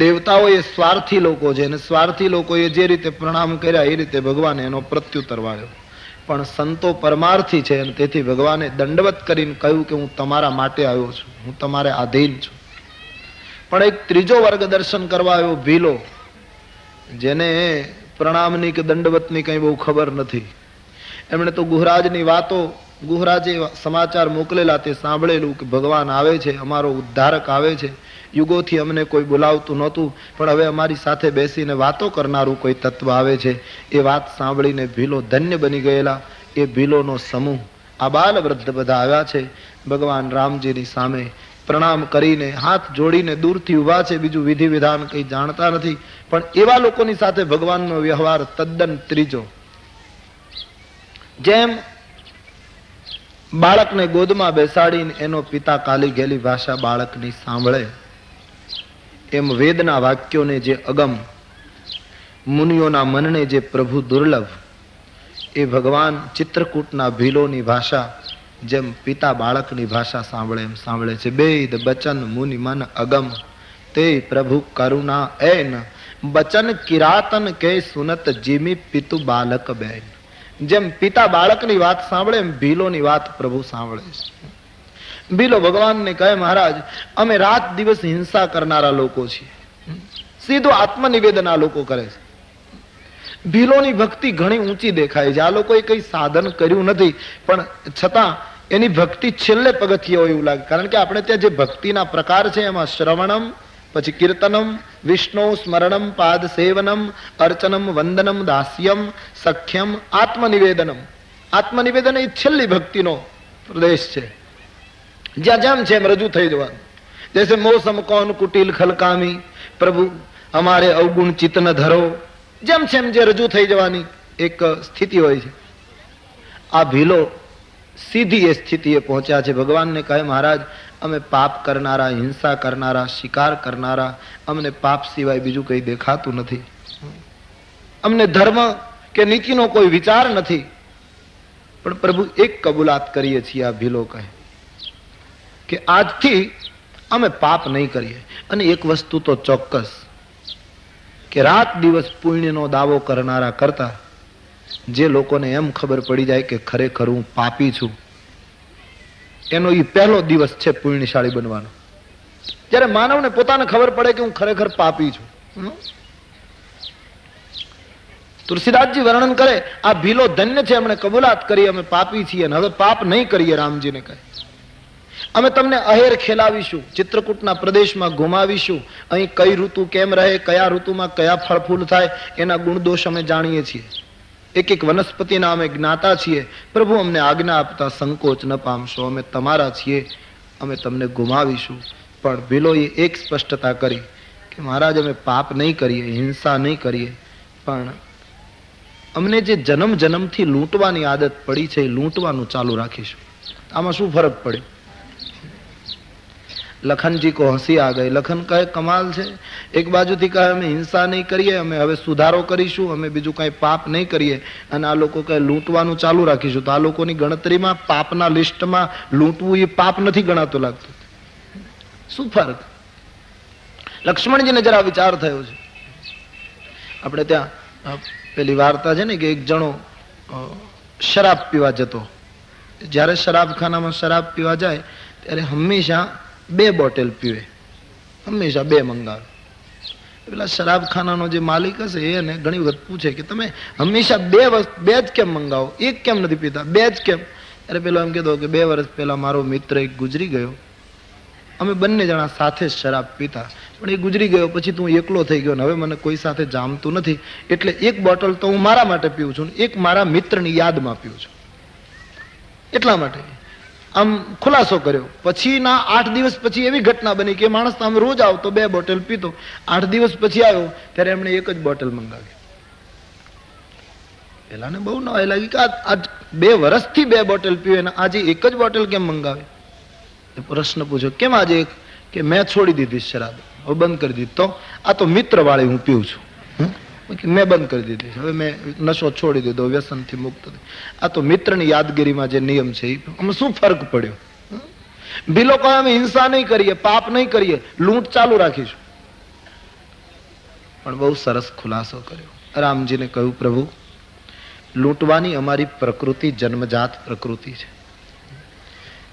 દેવતાઓ એ સ્વાર્થી લોકો છે અને સ્વાર્થી લોકોએ જે રીતે પ્રણામ કર્યા એ રીતે ભગવાને એનો પ્રત્યુત્તર વાળ્યો. પણ સંતો પરમાર્થી છે અને તેથી ભગવાને દંડવત કરીને કહ્યું કે હું તમારા માટે આવ્યો છું, હું તમારે આધીન છું. પણ એક ત્રીજો વર્ગ દર્શન કરવા આવ્યો, ભીલો, જેને પ્રણામની કે દંડવતની કઈ બહુ ખબર નથી. એમણે તો ગુહરાજની વાતો, ગુહરાજે સમાચાર મોકલેલા તે સાંભળેલું કે ભગવાન આવે છે, અમારો ઉદ્ધારક આવે છે. યુગોથી અમને કોઈ બોલાવતું નહોતું, પણ હવે અમારી સાથે બેસીને વાતો કરનારું કોઈ તત્વ આવે છે. એ વાત સાંભળીને ભીલો ધન્ય બની ગયેલા. એ ભીલોનો સમૂહ આ બાલ વૃદ્ધ બધા આવ્યા છે. ભગવાન રામજીની સામે પ્રણામ કરીને હાથ જોડીને દૂરથી ઉભા છે. બીજું વિધિ વિધાન કંઈ જાણતા નથી, પણ એવા લોકોની સાથે ભગવાનનો વ્યવહાર તદ્દન ત્રીજો. જેમ બાળકને ગોદમાં બેસાડીને એનો પિતા કાલી ગયેલી ભાષા બાળકની સાંભળે, એમ વેદના વાક્યોને જે અગમ, મુનિઓના મનને જે પ્રભુ દુર્લભ, એ ભગવાન ચિત્રકૂટના ભીલોની ભાષા જેમ પિતા બાળકની ભાષા સાંભળે એમ સાંભળે છે. બેદ બચન મુનિ મન અગમ તે પ્રભુ કરુણા એન, બચન કિરાતન કે સુનત જીમી પિતુ બાલક બેન. જેમ પિતા બાળકની વાત સાંભળે એમ ભીલોની વાત પ્રભુ સાંભળે છે. ભીલો ભગવાનને કહે, મહારાજ, અમે રાત દિવસ હિંસા કરનારા લોકો છીએ. સીધું આત્મનિવેદન આ લોકો કરે છે. ભીલોની ભક્તિ ઘણી ઊંચી દેખાય છે. આ લોકોએ કઈ સાધન કર્યું નથી, પણ છતાં એની ભક્તિ છેલ્લે પગથિયે હોય એવું લાગે. કારણ કે આપણે ત્યાં જે ભક્તિના પ્રકાર છે એમાં શ્રવણમ, પછી કીર્તનમ, વિષ્ણુ સ્મરણમ, પાદ સેવનમ, અર્ચનમ, વંદનમ, દાસ્યમ, સખ્યમ, આત્મનિવેદનમ. આત્મનિવેદન એ છેલ્લી ભક્તિનો પ્રદેશ છે, જ્યાં જેમ છે એમ રજૂ થઈ જવાનું. જૈસે મોસમ કોન કુટિલ ખલકામી, પ્રભુ અમારે અવગુણ ચિત્ત ન ધરો, જેમ છે એમ જે રજૂ થઈ જવાની એક સ્થિતિ હોય છે. આ ભીલો સીધી એ સ્થિતિએ પહોંચ્યા છે. ભગવાનને કહે, મહારાજ અમે પાપ કરનારા, હિંસા કરનારા, શિકાર કરનારા, અમને પાપ સિવાય બીજું કંઈ દેખાતું નથી. અમને ધર્મ કે નીતિનો કોઈ વિચાર નથી. પણ પ્રભુ એક કબૂલાત કરીએ છીએ, આ ભીલો કહે કે આજથી અમે પાપ નહીં કરીએ. અને એક વસ્તુ તો ચોક્કસ કે રાત દિવસ પુણ્યનો દાવો કરનારા કરતા જે લોકોને એમ ખબર પડી જાય કે ખરેખર હું પાપી છું, એનો એ પહેલો દિવસ છે પુણ્યશાળી બનવાનો. જ્યારે માનવને પોતાને ખબર પડે કે હું ખરેખર પાપી છું. તુલસીદાસજી વર્ણન કરે, આ ભીલો ધન્ય છે, એમણે કબૂલાત કરી અમે પાપી છીએ અને હવે પાપ નહીં કરીએ. રામજીને કહે, અમે તમને અહેર ખેલાવીશું, ચિત્રકૂટના પ્રદેશમાં ઘુમાવીશું. અહીં કઈ ઋતુ કેમ રહે, કયા ઋતુમાં કયા ફળ ફૂલ થાય, એના ગુણદોષ અમે જાણીએ છીએ. એક એક વનસ્પતિના અમે જ્ઞાતા છીએ. પ્રભુ અમને આજ્ઞા આપતા સંકોચ ન પામશો, અમે તમારા છીએ, અમે તમને ગુમાવીશું. પણ ભીલોએ એક સ્પષ્ટતા કરી કે મહારાજ અમે પાપ નહીં કરીએ, હિંસા નહીં કરીએ, પણ અમને જે જન્મ જન્મથી લૂંટવાની આદત પડી છે એ લૂંટવાનું ચાલુ રાખીશું. આમાં શું ફરક પડે? લખનજી કો હસી આ ગઈ. લખન કહે કમાલ છે, એક બાજુથી કહે અમે હિંસા નહીં કરીએ, અમે હવે સુધારો કરીશું, અમે બીજું કાંઈ પાપ નહીં કરીએ, અને આ લોકો કહે લૂંટવાનું ચાલુ રાખીશું. તો આ લોકોની ગણતરીમાં પાપના લિસ્ટમાં લૂંટવું એ પાપ નથી ગણાતું લાગતું. શું ફરક? લક્ષ્મણજીને જરા વિચાર થયો છે. આપણે ત્યાં પેલી વાર્તા છે ને કે એક જણો શરાબ પીવા જતો. જ્યારે શરાબખાનામાં શરાબ પીવા જાય ત્યારે હંમેશા 2 બોટલ પીવે, હંમેશા 2 મંગાવે. પેલા શરાબખાનાનો જે માલિક હશે એને ઘણી વખત પૂછે કે તમે હંમેશા 2 જ કેમ મંગાવો, એક કેમ નથી પીતા, 2 જ કેમ? અરે પેલો એમ કીધો કે 2 વર્ષ પહેલા મારો મિત્ર એક ગુજરી ગયો, અમે બંને જણા સાથે જ શરાબ પીતા, પણ એ ગુજરી ગયો પછી તું એકલો થઈ ગયો ને હવે મને કોઈ સાથે જામતું નથી, એટલે 1 બોટલ તો હું મારા માટે પીવું છું, એક મારા મિત્રની યાદમાં પીવું છું. એટલા માટે આમ ખુલાસો કર્યો. પછીના 8 દિવસ પછી એવી ઘટના બની કે માણસ આમ રોજ આવતો, 2 બોટલ પીતો. 8 દિવસ પછી આવ્યો ત્યારે એમણે 1 જ બોટલ મંગાવી. પેલાને બહુ નવાઈ લાગી કે આજ 2 વર્ષથી 2 બોટલ પીવે ને આજે 1 જ બોટલ કેમ મંગાવે? પ્રશ્ન પૂછ્યો, કેમ આજે? કે મેં છોડી દીધી શરાબ, હવે બંધ કરી દીધી. તો આ તો મિત્ર વાળી હું પીવું છું, મેં બંધ કરી દીધી, હવે મેં નશો છોડી દીધો, વ્યસનથી મુક્ત. આ તો મિત્રની યાદગીરીમાં જે નિયમ છે આમાં શું ફરક પડ્યો? ભીલો કહે અમે હિંસા નહીં કરીએ, પાપ નહીં કરીએ, લૂંટ ચાલુ રાખીશું. પણ બહુ સરસ ખુલાસો કર્યો. રામજીને કહ્યું, પ્રભુ લૂંટવાની અમારી પ્રકૃતિ જન્મજાત પ્રકૃતિ છે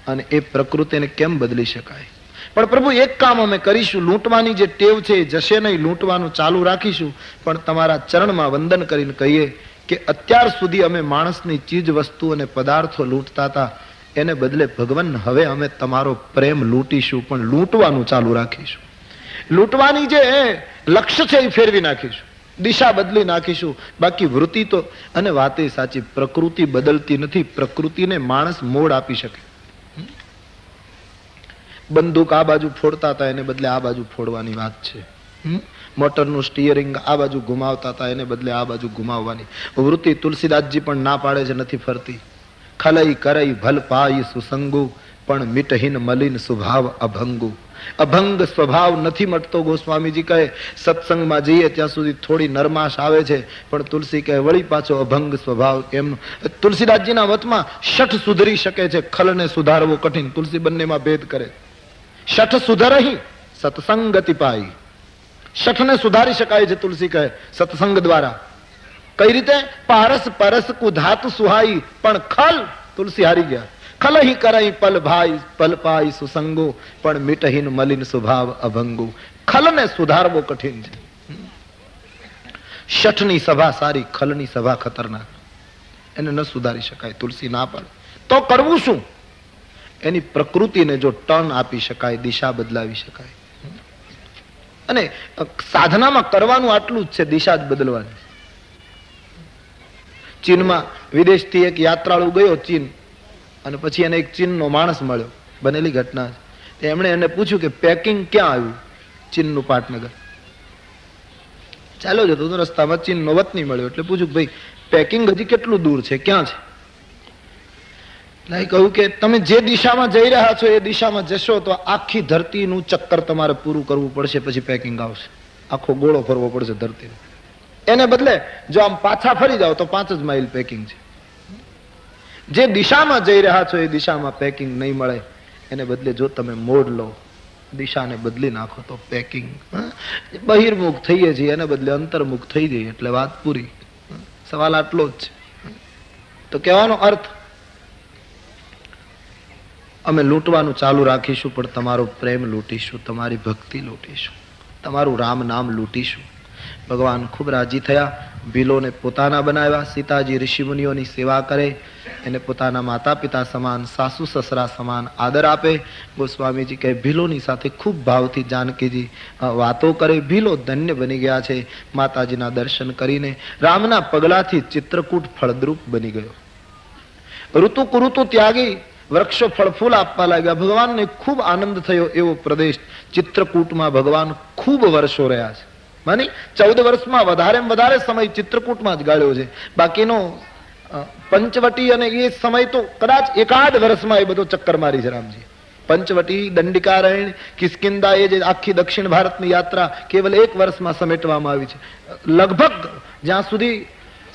અને એ પ્રકૃતિને કેમ બદલી શકાય? પણ પ્રભુ એક કામ અમે કરીશું, લૂંટવાની જે ટેવ છે એ જશે નહીં, લૂંટવાનું ચાલુ રાખીશું. પણ તમારા ચરણમાં વંદન કરીને કહીએ કે અત્યાર સુધી અમે માણસની ચીજ વસ્તુ અને પદાર્થો લૂંટતા હતા, એને બદલે ભગવાન હવે અમે તમારો પ્રેમ લૂંટીશું, પણ લૂંટવાનું ચાલુ રાખીશું. લૂંટવાની જે લક્ષ્ય છે એ ફેરવી નાખીશું, દિશા બદલી નાખીશું. બાકી વૃત્તિ તો, અને વાત એ સાચી, પ્રકૃતિ બદલતી નથી, પ્રકૃતિને માણસ મોડ આપી શકે. બંદૂક આ બાજુ ફોડતા હતા એને બદલે આ બાજુ ફોડવાની વાત છે. મોટરનું સ્ટીયરિંગ આ બાજુ ઘુમાવતા હતા એને બદલે આ બાજુ ઘુમાવવાની વૃત્તિ તુલસીદાસજી પણ ના પાડે છે, નથી ફરતી. ખલઈ કરઈ ભલ પાઈ સુસંગુ, પણ મિટહીન મલિન સ્વભાવ અભંગુ. અભંગ સ્વભાવ નથી મટતો. ગોસ્વામીજી કહે સત્સંગમાં જઈએ ત્યાં સુધી થોડી નરમાશ આવે છે, પણ તુલસી કહે વળી પાછો અભંગ સ્વભાવ. એમનું તુલસીદાસજીના વચમાં શઠ સુધરી શકે છે, ખલને સુધારવો કઠિન. તુલસી બંનેમાં ભેદ કરે. શઠ સુધરહી સત્સંગતિ પાઈ. શઠને સુધારી શકાય છે તુલસી કહે સત્સંગ દ્વારા. કઈ રીતે? પારસ પરસ કુધાતુ સુહાઈ, પણ ખલ તુલસી હારી ગયા. ખલહી કરઈ પલ ભાઈ પલ પાઈ સુસંગો, પણ મિટહીન મલિન સ્વભાવ અભંગુ. ખલને સુધારવો કઠિન છે. શઠની સભા સારી, ખલની સભા ખતરનાક, એને ન સુધારી શકાય. તુલસી ના પાડે તો કરવું શું? એની પ્રકૃતિને જો ટર્ન આપી શકાય, દિશા બદલાવી શકાય. અને સાધનામાં કરવાનું આટલું જ છે, દિશા જ બદલવાની. ચીનમાં વિદેશથી એક યાત્રાળુ ગયો ચીન, અને પછી એને એક ચીનનો માણસ મળ્યો, બનેલી ઘટના છે. એમણે એને પૂછ્યું કે પેકિંગ ક્યાં આવ્યું? ચીનનું પાટનગર. ચાલો જતો તો રસ્તામાં ચીનનો વતની મળ્યો એટલે પૂછ્યું ભાઈ પેકિંગ હજી કેટલું દૂર છે, ક્યાં છે? એટલે કહ્યું કે તમે જે દિશામાં જઈ રહ્યા છો એ દિશામાં જશો તો આખી ધરતીનું ચક્કર તમારે પૂરું કરવું પડશે, પછી પેકિંગ આવશે. આખો ગોળો ફરવો પડશે ધરતીનો. એને બદલે જો આમ પાછા ફરી જાઓ તો 5 જ માઇલ પેકિંગ છે. જે દિશામાં જઈ રહ્યા છો એ દિશામાં પેકિંગ નહીં મળે, એને બદલે જો તમે મોડ લો, દિશાને બદલી નાખો તો પેકિંગ. બહિર્મુખ થઈએ છીએ એને બદલે અંતર્મુખ થઈ જઈએ એટલે વાત પૂરી. સવાલ આટલો જ છે. તો કહેવાનો અર્થ, અમે લૂંટવાનું ચાલુ રાખીશું પણ તમારો પ્રેમ લૂંટીશું, તમારી ભક્તિ લૂંટીશું, તમારું રામ નામ લૂંટીશું. ભગવાન ખૂબ રાજી થયા, ભીલોને પોતાના બનાવ્યા. સીતાજી ઋષિમુનિઓની સેવા કરે, એને પોતાના માતા પિતા સમાન, સાસુ સસરા સમાન આદર આપે. ગોસ્વામીજી કહે ભીલોની સાથે ખૂબ ભાવથી જાનકીજી વાતો કરે. ભીલો ધન્ય બની ગયા છે માતાજીના દર્શન કરીને. રામના પગલાથી ચિત્રકૂટ ફળદ્રુપ બની ગયો. ઋતુ કુઋતુ ત્યાગી વૃક્ષો ફળ ફૂલ આપવા લાગ્યા. ભગવાનને ખૂબ આનંદ થયો એવો પ્રદેશ ચિત્રકૂટમાં ભગવાન ખૂબ વર્ષો રહ્યા છે. માની 14 વર્ષમાં વધારે સમય ચિત્રકૂટમાં જ ગાળ્યો છે. બાકીનો પંચવટી અને એ સમય તો કદાચ એકાદ વર્ષમાં એ બધો ચક્કર મારી છે રામજી. પંચવટી, દંડિકારણ્ય, કિષ્કિંધા, એ જે આખી દક્ષિણ ભારતની યાત્રા કેવલ 1 વર્ષમાં સમેટવામાં આવી છે. લગભગ જ્યાં સુધી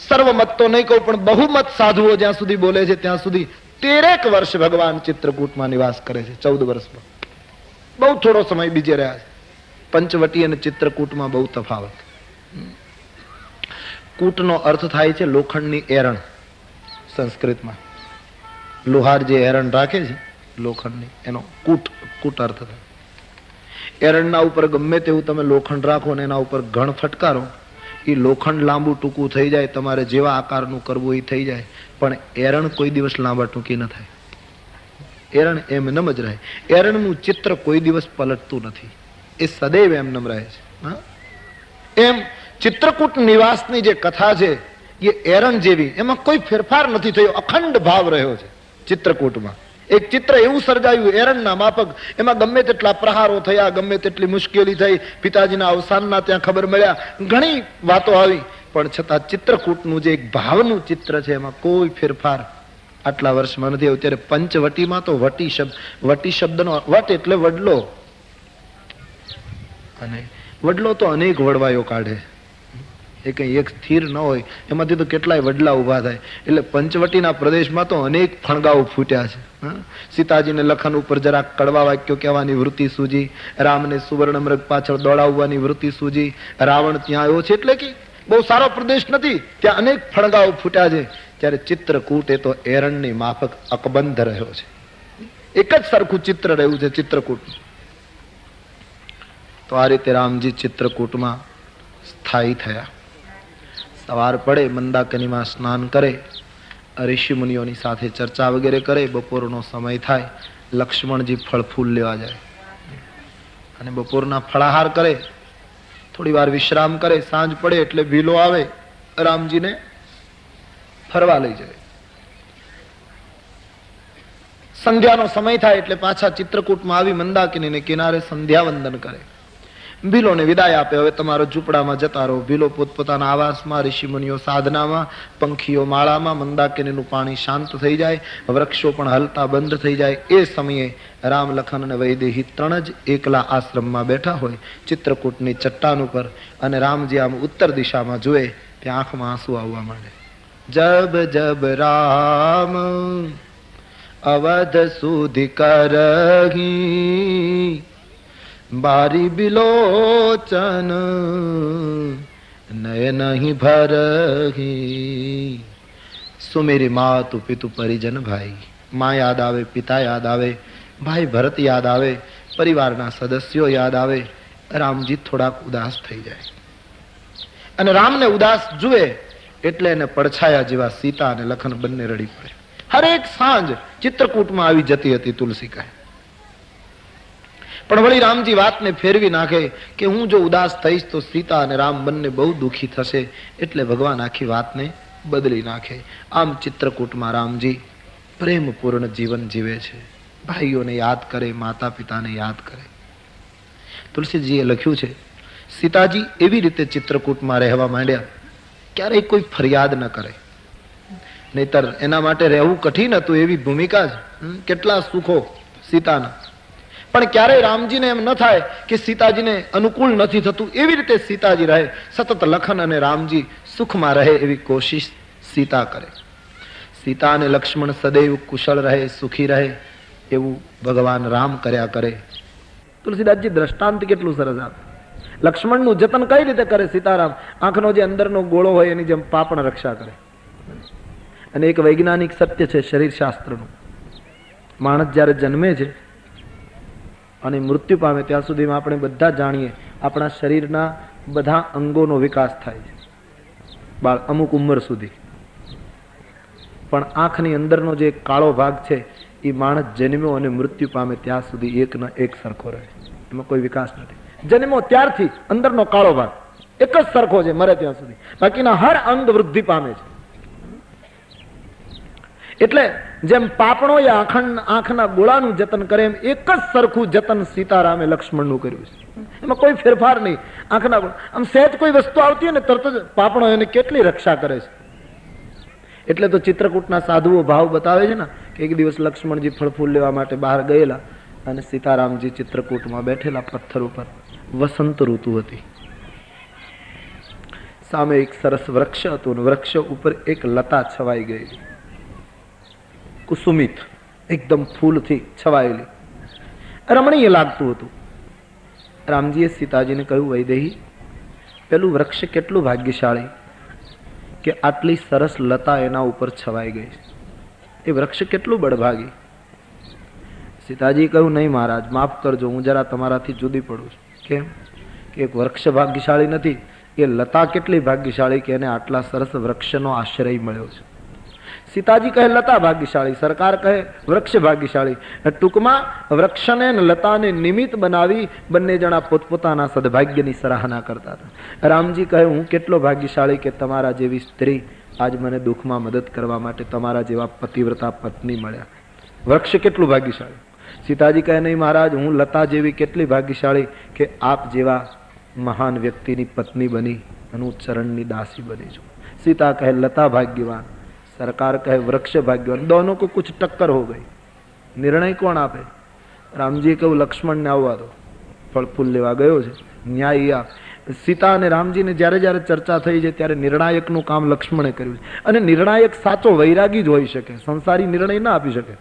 સર્વમત તો નહીં કહું પણ બહુમત સાધુઓ જ્યાં સુધી બોલે છે ત્યાં સુધી 13 વર્ષ ભગવાન ચિત્રકૂટમાં નિવાસ કરે છે. 14 વર્ષમાં બહુ થોડો સમય બીજે રહ્યા છે. પંચવટી અને ચિત્રકૂટમાં બહુ તફાવત. કૂટનો અર્થ થાય છે લોખંડની એરણ. સંસ્કૃતમાં લોહાર જે એરણ રાખે છે લોખંડની, એનો કૂટ અર્થ થાય. એરણના ઉપર ગમે તેવું તમે લોખંડ રાખો ને એના ઉપર ઘણ ફટકારો, એ લોખંડ લાંબુ ટૂંકું થઈ જાય, તમારે જેવા આકારનું કરવું એ થઈ જાય, પણ એરણ કોઈ દિવસ લાંબા ટૂંકી ન થાય. એરણ એમનેમ જ રહે. એરણનું ચિત્ર કોઈ દિવસ પલટતું નથી, એ સદૈવ એમનેમ રહે છે. એમ ચિત્રકૂટ નિવાસની જે કથા છે એ એરણ જેવી, એમાં કોઈ ફેરફાર નથી થયો, અખંડ ભાવ રહ્યો છે. ચિત્રકૂટમાં એક ચિત્ર એવું સર્જાયું એરણના માફક, એમાં ગમે તેટલા પ્રહારો થયા, ગમે તેટલી મુશ્કેલી થઈ, પિતાજીના અવસાનના ત્યાં ખબર મળ્યા, ઘણી વાતો આવી, પણ છતાં ચિત્રકૂટનું જે એક ભાવનું ચિત્ર છે એમાં કોઈ ફેરફાર આટલા વર્ષમાં નથી આવ્યું. ત્યારે પંચવટીમાં તો વટી શબ્દનો વટ એટલે વડલો, અને વડલો તો અનેક વડવાયો કાઢે, એ કઈ એક સ્થિર ન હોય, એમાંથી તો કેટલાય વડલા ઉભા થાય. એટલે પંચવટીના પ્રદેશમાં તો અનેક ફણગાઓ ફૂટ્યા છે. સીતાજીને લખન ઉપર જરાક કડવા વાક્યો કહેવાની વૃત્તિ સૂજી, રામને સુવર્ણ મૃગ પાછળ દોડાવવાની વૃત્તિ સૂજી, રાવણ ત્યાં આવ્યો છે એટલે કે બહુ સારો પ્રદેશ નથી, ત્યાં અનેક ફણગાઓ ફૂટ્યા છે. ત્યારે ચિત્રકૂટ એ તો એરણની માફક અકબંધ રહ્યો છે. એક જ સરખું ચિત્ર રહ્યું છે ચિત્રકૂટ. તો આ રીતે રામજી ચિત્રકૂટમાં સ્થાયી થયા. સવાર પડે મંદાકનીમાં સ્નાન કરે, ઋષિ મુનિઓની સાથે ચર્ચા વગેરે કરે. બપોરનો સમય થાય, લક્ષ્મણજી ફળ ફૂલ લેવા જાય અને બપોરના ફળાહાર કરે, થોડી વાર વિશ્રામ કરે. સાંજ પડે એટલે ભીલો આવે, રામજીને ફરવા લઈ જાય. સંધ્યાનો સમય થાય એટલે પાછા ચિત્રકૂટમાં આવી મંદાકિનીને કિનારે સંધ્યા વંદન કરે. ભીલોને વિદાય આપે, હવે તમારો ઝૂંપડામાં જતા રહો. ભીલો પોતપોતાના આવાસમાં, ઋષિમુનિઓ સાધનામાં, પંખીઓ માળામાં. મંદાકિનીનું પાણી શાંત થઈ જાય, વૃક્ષો પણ હલતા બંધ થઈ જાય. એ સમયે રામ, લખન અને વૈદેહી 3 જ એકલા આશ્રમમાં બેઠા હોય ચિત્રકૂટની ચટ્ટાન ઉપર. અને રામજી આમ ઉત્તર દિશામાં જુએ ત્યાં આંખમાં આંસુ આવવા માંડે. જબ જબ રામ અવધ સુધી કરહી, બારી બિલોચન નયન ભરહી. સુમેરી માતુ પિતુ પરિજન ભાઈ. માં યાદ આવે, પિતા યાદ આવે, ભાઈ ભરત યાદ આવે, પરિવારના સદસ્યો યાદ આવે. રામજી થોડાક ઉદાસ થઈ જાય. અને રામને ઉદાસ જુએ એટલે એને પડછાયા જેવા સીતા અને લખન બંને રડી પડે. હરેક સાંજ ચિત્રકૂટમાં આવી જતી હતી તુલસી કહે. પણ વળી રામજી વાતને ફેરવી નાખે કે હું જો ઉદાસ થઈશ તો સીતા અને રામ બંને બહુ દુઃખી થશે, એટલે ભગવાન આખી વાતને બદલી નાખે. આમ ચિત્રકૂટમાં રામજી પ્રેમપૂર્ણ જીવન જીવે છે. ભાઈઓને યાદ કરે, માતા પિતાને યાદ કરે. તુલસીજીએ લખ્યું છે સીતાજી એવી રીતે ચિત્રકૂટમાં રહેવા માંડ્યા, ક્યારેય કોઈ ફરિયાદ ન કરે, નહીતર એના માટે રહેવું કઠિન હતું. એવી ભૂમિકા જ, કેટલા સુખો સીતાના. પણ ક્યારેય રામજીને એમ ન થાય કે સીતાજીને અનુકૂળ નથી થતું. એવી રીતે સીતાજી રહે, સતત લખન અને રામજી સુખમાં રહે એવી કોશિશ સીતા કરે. સીતા અને લક્ષ્મણ સદૈવ કુશળ રહે, સુખી રહે એવું ભગવાન રામ કર્યા કરે. તુલસીદાસજી દ્રષ્ટાંત કેટલું સરસ આપે. લક્ષ્મણનું જતન કઈ રીતે કરે સીતારામ? આંખનો જે અંદરનો ગોળો હોય એની જેમ પાપણ રક્ષા કરે. અને એક વૈજ્ઞાનિક સત્ય છે શરીર શાસ્ત્રનું. માણસ જ્યારે જન્મે છે અને મૃત્યુ પામે ત્યાં સુધીમાં આપણે બધા જાણીએ આપણા શરીરના બધા અંગોનો વિકાસ થાય છે બાળ અમુક ઉંમર સુધી. પણ આંખની અંદરનો જે કાળો ભાગ છે એ માણસ જન્મ્યો અને મૃત્યુ પામે ત્યાં સુધી એકનો એક સરખો રહે, એમાં કોઈ વિકાસ નથી. જન્મો ત્યારથી અંદરનો કાળો ભાગ એક જ સરખો છે મરે ત્યાં સુધી, બાકીના હર અંગ વૃદ્ધિ પામે છે. એટલે જેમ પાપણો એ આંખના ગોળાનું જતન કરે એમ એક જ સરખું જતન સીતારામે લક્ષ્મણનું કર્યું છે. એમાં કોઈ ફેરફાર નહીં. આંખના ગોળા આમ સહેજ કોઈ વસ્તુ આવતી હોય ને તરત જ પાપણો એને કેટલી રક્ષા કરે છે. એટલે તો ચિત્રકૂટના સાધુઓ ભાવ બતાવે છે ને કે એક દિવસ લક્ષ્મણજી ફળ ફૂલ લેવા માટે બહાર ગયેલા અને સીતારામજી ચિત્રકૂટમાં બેઠેલા પથ્થર ઉપર. વસંત ઋતુ હતી. સામે એક સરસ વૃક્ષ હતું, વૃક્ષ ઉપર એક લતા છવાઈ ગયેલી, કુસુમિત, એકદમ ફૂલથી છવાયેલી, રમણીય લાગતું હતું. રામજીએ સીતાજીને કહ્યું, વૈદેહી, પેલું વૃક્ષ કેટલું ભાગ્યશાળી કે આટલી સરસ લતા એના ઉપર છવાઈ ગઈ. એ વૃક્ષ કેટલું બળભાગી. સીતાજી કહ્યું, નહીં મહારાજ, માફ કરજો, હું જરા તમારાથી જુદી પડું છું. કેમ? કે એક વૃક્ષ ભાગ્યશાળી નથી, એ લતા કેટલી ભાગ્યશાળી કે એને આટલા સરસ વૃક્ષનો આશ્રય મળ્યો છે. સીતાજી કહે લતા ભાગ્યશાળી, સરકાર કહે વૃક્ષ ભાગ્યશાળી. ટૂંકમાં વૃક્ષને લતાને નિમિત્ત બનાવી બંને જણા પોતપોતાના સદભાગ્યની સરાહના કરતા હતા. રામજી કહે, હું કેટલો ભાગ્યશાળી કે તમારા જેવી સ્ત્રી આજ મને દુઃખમાં મદદ કરવા માટે તમારા જેવા પતિવ્રતા પત્ની મળ્યા. વૃક્ષ કેટલું ભાગ્યશાળી. સીતાજી કહે, નહીં મહારાજ, હું લતા જેવી કેટલી ભાગ્યશાળી કે આપ જેવા મહાન વ્યક્તિની પત્ની બની અને હું ચરણની દાસી બની છું. સીતા કહે લતા ભાગ્યવાન, सरकार कहे वृक्ष भाग्यवान. दोनों को कुछ टक्कर हो गई. निर्णय कोण आपे? रामजी कहूँ लक्ष्मण ने आववा दो, फल फूल लेवा गयो छे. न्याय आ सीता અને રામજીને જ્યારે જ્યારે ચર્ચા થઈ છે ત્યારે નિર્ણાયકનું કામ લક્ષ્મણે કર્યું છે. અને નિર્ણાયક સાચો વૈરાગી જ હોઈ શકે, સંસારી નિર્ણય ના આપી શકે.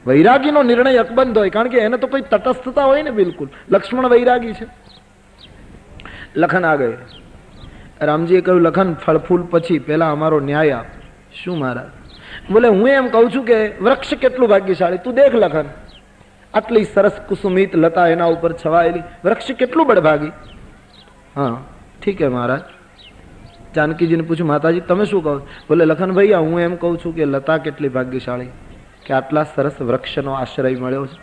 વૈરાગીનો નિર્ણય અકબંધ હોય, કારણ કે એને તો કોઈ તટસ્થતા હોય ને બિલકુલ. લક્ષ્મણ વૈરાગી છે. લખન આ ગયે. રામજીએ કહ્યું, લખન, ફળ ફૂલ પછી પહેલા અમારો ન્યાય આપ. શું મહારાજ? બોલે, હું એમ કહું છું કે વૃક્ષ કેટલું ભાગ્યશાળી. તું દેખ લખન, આટલી સરસ કુસુમિત લતા એના ઉપર છવાયેલી, વૃક્ષ કેટલું બળભાગી. હા ઠીક હે મહારાજ. જાનકીજીને પૂછ્યું, માતાજી તમે શું કહો? બોલે, લખન ભૈયા, હું એમ કહું છું કે લતા કેટલી ભાગ્યશાળી કે આટલા સરસ વૃક્ષનો આશ્રય મળ્યો છે.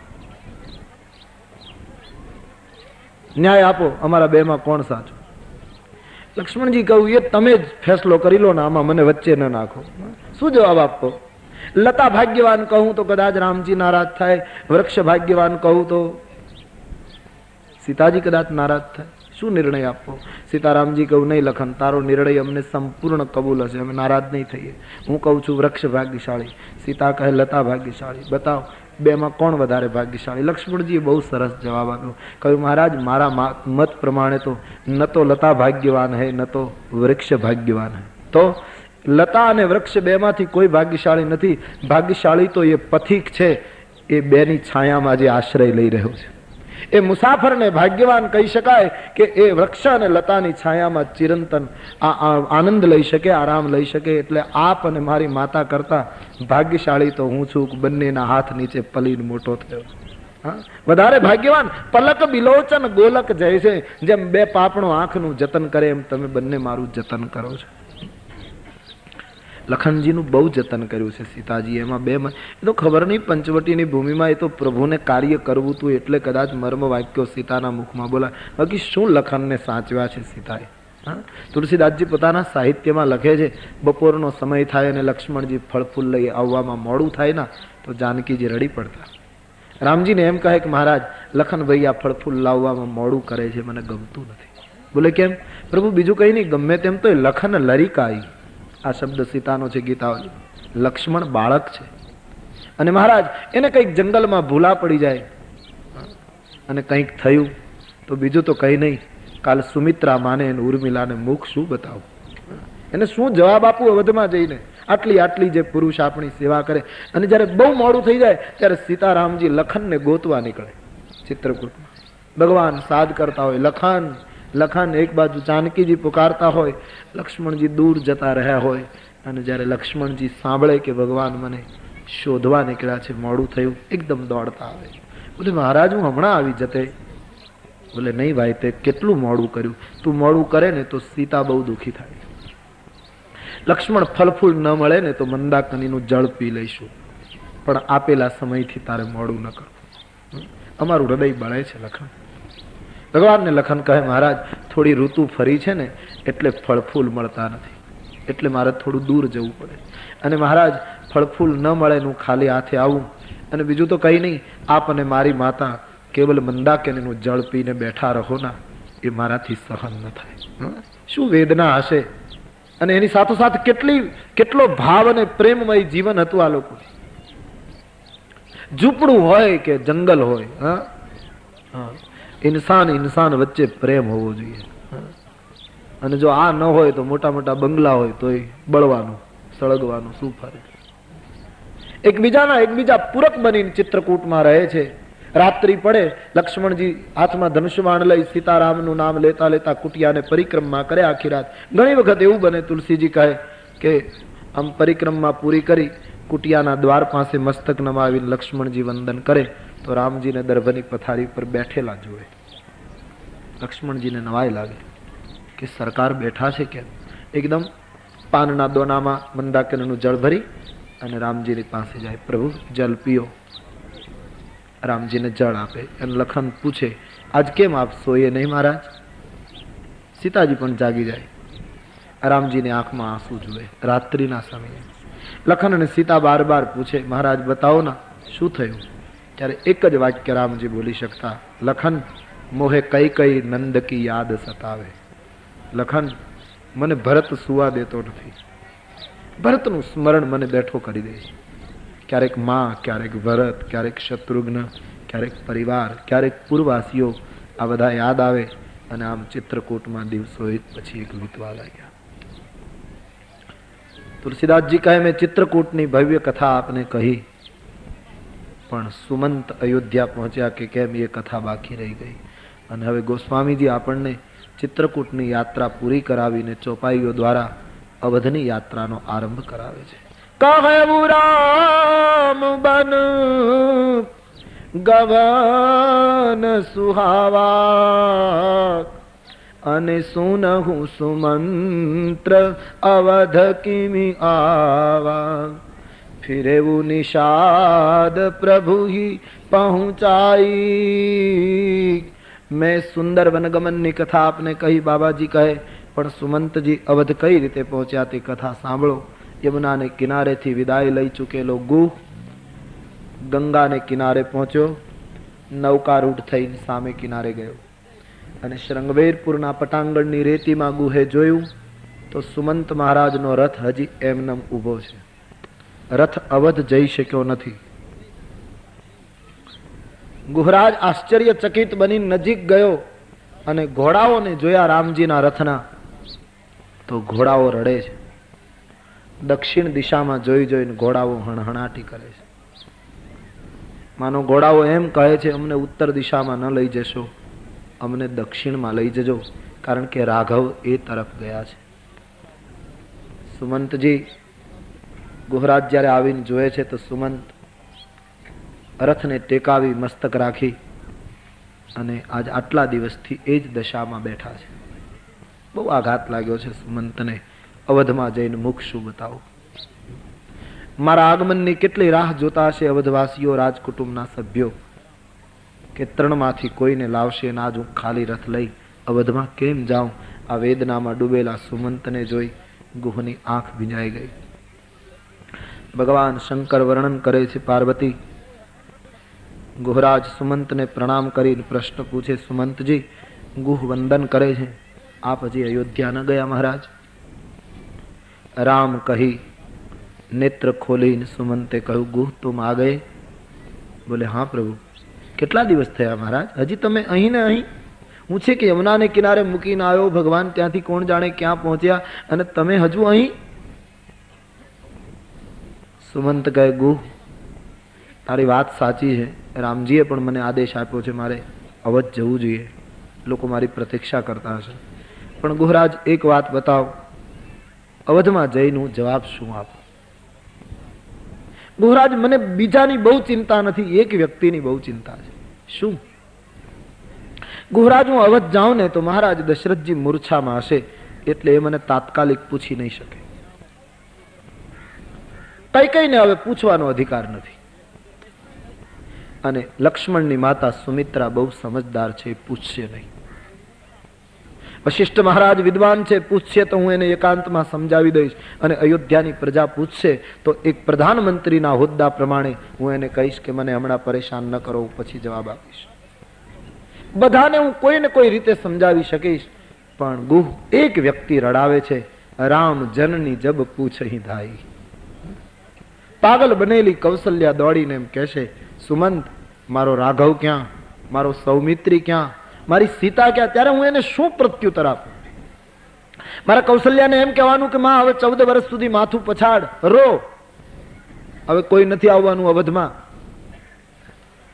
ન્યાય આપો, અમારા બેમાં કોણ સાચું? લક્ષ્મણજી કહ્યું, એ તમે જ ફેસલો કરી લો ને, આમાં મને વચ્ચે ન નાખો. શું જવાબ આપો? લતા ભાગ્યવાન કહું તો કદાચ રામજી નારાજ થાય, વૃક્ષ ભાગ્યવાન કહું તો સીતાજી કદાચ નારાજ થાય. શું નિર્ણય આપવો? સીતારામજી કહું, નહીં લખન, તારો નિર્ણય અમને સંપૂર્ણ કબૂલ હશે, અમે નારાજ નહીં થઈએ. હું કહું છું વૃક્ષ ભાગ્યશાળી. સીતા કહે લતા ભાગ્યશાળી. બતાવો બેમાં કોણ વધારે ભાગ્યશાળી? લક્ષ્મણજીએ બહુ સરસ જવાબ આપ્યો. કહ્યું, મહારાજ, મારા મત પ્રમાણે તો ન તો લતા ભાગ્યવાન હૈ ન તો વૃક્ષ ભાગ્યવાન હૈ. તો લતા અને વૃક્ષ બેમાંથી કોઈ ભાગ્યશાળી નથી. ભાગ્યશાળી તો એ પથિક છે, એ બેની છાયામાં જે આશ્રય લઈ રહ્યો છે. એ મુસાફરને ભાગ્યવાન કહી શકાય કે એ વૃક્ષ અને લતાની છાયામાં ચિરંતન આનંદ લઈ શકે, આરામ લઈ શકે. એટલે આપ અને મારી માતા કરતા ભાગ્યશાળી તો હું છું, બંનેના હાથ નીચે પલીને મોટો થયો. હા, વધારે ભાગ્યવાન પલક બિલોચન ગોલક જાય છે. જેમ બે પાપણો આંખનું જતન કરે એમ તમે બંને મારું જતન કરો છો. લખનજીનું બહુ જતન કર્યું છે સીતાજી. એમાં બે એ તો ખબર નહીં, પંચવટીની ભૂમિમાં એ તો પ્રભુને કાર્ય કરવું હતું એટલે કદાચ મર્મ વાક્યો સીતાના મુખમાં બોલાય. બાકી શું લખનને સાચવ્યા છે સીતાએ. હા, તુલસીદાસજી પોતાના સાહિત્યમાં લખે છે, બપોરનો સમય થાય અને લક્ષ્મણજી ફળ ફૂલ લઈ આવવામાં મોડું થાય ને તો જાનકીજી રડી પડતા. રામજીને એમ કહે કે મહારાજ લખનભાઈ આ ફળ ફૂલ લાવવામાં મોડું કરે છે, મને ગમતું નથી. બોલે કેમ? પ્રભુ બીજું કઈ નહીં, ગમે તેમ તો લખન લરિકાઈ, આ શબ્દ સીતાનો છે ગીતાવલી. લક્ષ્મણ બાળક છે અને મહારાજ એને કંઈક જંગલમાં ભૂલા પડી જાય અને કંઈક થયું તો બીજું તો કઈ નહીં, કાલ સુમિત્રા માને અને ઉર્મિલાને મુખ શું બતાવું, એને શું જવાબ આપવું અવધમાં જઈને? આટલી જે પુરુષ આપણી સેવા કરે અને જ્યારે બહુ મોડું થઈ જાય ત્યારે સીતારામજી લખનને ગોતવા નીકળે ચિત્રકૂટમાં. ભગવાન સાદ કરતા હોય, લખન લખન, એક બાજુ જાનકીજી પુકારતા હોય, લક્ષ્મણજી દૂર જતા રહ્યા હોય અને જ્યારે લક્ષ્મણજી સાંભળે કે ભગવાન મને શોધવા નીકળ્યા છે, મોડું થયું, એકદમ દોડતા આવે. બોલે મહારાજ હું હમણાં આવી જતે. બોલે નહીં ભાઈ, તે કેટલું મોડું કર્યું, તું મોડું કરે ને તો સીતા બહુ દુઃખી થાય. લક્ષ્મણ ફલ ફૂલ ન મળે ને તો મંદાકનીનું જળ પી લઈશું, પણ આપેલા સમયથી તારે મોડું ન કરવું. અમારું હૃદય બળે છે લખન. ભગવાનને લખન કહે મહારાજ થોડી ઋતુ ફરી છે ને એટલે ફળ ફૂલ મળતા નથી, એટલે મારે થોડું દૂર જવું પડે અને મહારાજ ફળ ફૂલ ન મળે હું ખાલી હાથે આવું અને બીજું તો કંઈ નહીં, આપ અને મારી માતા કેવલ મંદાકિનીનું જળ પીને બેઠા રહો ના, એ મારાથી સહન ન થાય. શું વેદના હશે અને એની સાથોસાથ કેટલો ભાવ અને પ્રેમમય જીવન હતું આ લોકો. ઝૂંપડું હોય કે જંગલ હોય, ઇન્સાન વચ્ચે પ્રેમ હોવો જોઈએ. અને જો આ ન હોય તો મોટા મોટા બંગલા હોય તોય બળવાનું સળગવાનું શું ફરક. એકબીજા પૂરક બનીને ચિત્રકૂટમાં રહે છે. રાત્રિ પડે, લક્ષ્મણજી હાથમાં ધનુષ્યબાણ લઈ સીતારામનું નામ લેતા લેતા કુટિયાને પરિક્રમા કરે આખી રાત. ઘણી વખત એવું બને, તુલસીજી કહે કે આમ પરિક્રમા પૂરી કરી કુટિયાના દ્વાર પાસે મસ્તક નમાવીને લક્ષ્મણજી વંદન કરે તો રામજીને દર્ભની પથારી પર બેઠેલા જોવે. લક્ષ્મણજીને નવાઈ લાગે કે સરકાર બેઠા છે કેમ. એકદમ પાનના દોનામાં મંદાકિનીનું જળ ભરી અને રામજીની પાસે જાય, પ્રભુ જલ પીઓ. રામજીને જળ આપે અને લખન પૂછે આજ કેમ આપ સોઈએ નહીં મહારાજ? સીતાજી પણ જાગી જાય. રામજીની આંખમાં આંસુ જુએ રાત્રિના સમયે. લખન અને સીતા બાર બાર પૂછે મહારાજ બતાવો ના શું થયું? ત્યારે એક જ વાક્ય રામજી બોલી શકતા, લખન મોહે કઈ કઈ નંદ કી યાદ સતાવે. લખન મને ભરત સુવા દેતો નથી, ભરતનું સ્મરણ મને બેઠો કરી દે. ક્યારેક માં, ક્યારેક ભરત, ક્યારેક શત્રુઘ્ન, ક્યારેક પરિવાર, ક્યારેક પૂર્વવાસીઓ, આ બધા યાદ આવે અને આમ ચિત્રકૂટમાં દિવસો એક પછી એક વીતવા લાગ્યા. તુલસીદાસજી કહે મેં ચિત્રકૂટની ભવ્ય કથા આપને કહી, પણ સુમંત અયોધ્યા પહોંચ્યા કે કેમ એ કથા બાકી રહી ગઈ. અને હવે ગોસ્વામીજી આપણને ચિત્રકૂટની યાત્રા પૂરી કરાવીને ચોપાઈઓ દ્વારા અવધની યાત્રાનો આરંભ કરાવે છે. કહે રામ બન ગવન સુહાવા અને સુનહુ સુમંત્ર અવધ કિમી આવા. ફિરેવું નિષાદ પ્રભુ હી પહોંચાઈ. મેં સુંદર વનગમનની કથા આપને કહી, બાબાજી કહે, પણ સુમંતજી અવધ કઈ રીતે પહોંચ્યા તે કથા સાંભળો. યમુનાને કિનારેથી વિદાય લઈ ચૂકેલો ગુહ ગંગાને કિનારે પહોંચ્યો, નૌકારૂઢ થઈને સામે કિનારે ગયો અને શ્રંગવેરપુરના પટાંગણની રેતીમાં ગુહે જોયું તો સુમંત મહારાજનો રથ હજી એમનેમ ઊભો છે. રથ અવધ જઈ શક્યો નથી. ગુહરાજ આશ્ચર્યચકિત બની નજીક ગયો અને ઘોડાઓને જોયા રામજીના રથના તો ઘોડાઓ રડે છે. દક્ષિણ દિશામાં જોઈ જોઈને ઘોડાઓ હણહણાટી કરે છે. માનો ઘોડાઓ એમ કહે છે અમને ઉત્તર દિશામાં ન લઈ જશો, અમને દક્ષિણમાં લઈ જજો, કારણ કે રાઘવ એ તરફ ગયા છે. સુમંતજી ગુહરાજ જ્યારે આવીને જોયે છે તો સુમંત રથને ટેકાવી મસ્તક રાખી અને આજ આટલા દિવસથી એ જ દશામાં બેઠા છે. બહુ આઘાત લાગ્યો છે સુમંતને. અવધમાં જઈને મુખ શું બતાવું? મારા આગમનની કેટલી રાહ જોતા હશે અવધવાસીઓ, રાજકુટુંબના સભ્યો, કે ત્રણમાંથી કોઈને લાવશે અને આજ હું ખાલી રથ લઈ અવધમાં કેમ જાઉં? આ વેદનામાં ડૂબેલા સુમંતને જોઈ ગુહની આંખ ભીંજાઈ ગઈ. ભગવાન શંકર વર્ણન કરે છે, પાર્વતી ગુહરાજ સુમંતને પ્રણામ કરીને પ્રશ્ન પૂછે, સુમંતજી, ગુહ વંદન કરે છે, આપ હજી અયોધ્યા ન ગયા મહારાજ? રામ કહી નેત્ર ખોલીને સુમંતે કહ્યું, ગુહ તુમ આ ગયે? બોલે, હા પ્રભુ. કેટલા દિવસ થયા મહારાજ? હજી તમે અહીં ને અહીં? હું છે કે યમુનાને કિનારે મૂકીને આવ્યો, ભગવાન ત્યાંથી કોણ જાણે ક્યાં પહોંચ્યા, અને તમે હજુ અહીં? સુમંત કહે, ગુહ તારી વાત સાચી છે, રામજીએ પણ મને આદેશ આપ્યો છે, મારે અવધ જવું જોઈએ, લોકો મારી પ્રતીક્ષા કરતા હશે. પણ ગુહરાજ એક વાત બતાવો, અવધમાં જઈને હું જવાબ શું આપું? ગુહરાજ, મને બીજાની બહુ ચિંતા નથી, એક વ્યક્તિની બહુ ચિંતા છે. શું? ગુહરાજ, હું અવધ જાઉં ને તો મહારાજ દશરથજી મૂર્છામાં હશે, એટલે એ મને તાત્કાલિક પૂછી નહીં શકે. કઈને હવે પૂછવાનો અધિકાર નથી. અને લક્ષ્મણની માતા સુમિત્રા બહુ સમજદાર છે, પૂછશે નહીં. વશિષ્ઠ મહારાજ વિદ્વાન છે, પૂછશે તો હું એને એકાંતમાં સમજાવી દઈશ. અને અયોધ્યાની પ્રજા પૂછશે તો એક પ્રધાનમંત્રીના હોદ્દા પ્રમાણે હું એને કહીશ કે મને હમણાં પરેશાન ન કરો, પછી જવાબ આપીશ. બધાને હું કોઈને કોઈ રીતે સમજાવી શકીશ. પણ ગુહ એક વ્યક્તિ રડાવે છે, રામ જનની જબ પૂછહી ધાઈ. પાગલ બનેલી કૌશલ્યા દોડીને એમ કહેશે, સુમંત, મારો રાઘવ ક્યાં? મારો સૌમિત્રી ક્યાં? મારી સીતા ક્યાં? ત્યારે હું એને શું પ્રત્યુત્તર આપું? મારા કૌશલ્યાને એમ કહેવાનું કે માં હવે 14 વર્ષ સુધી માથું પછાડ, રો, હવે કોઈ નથી આવવાનું અવધમાં.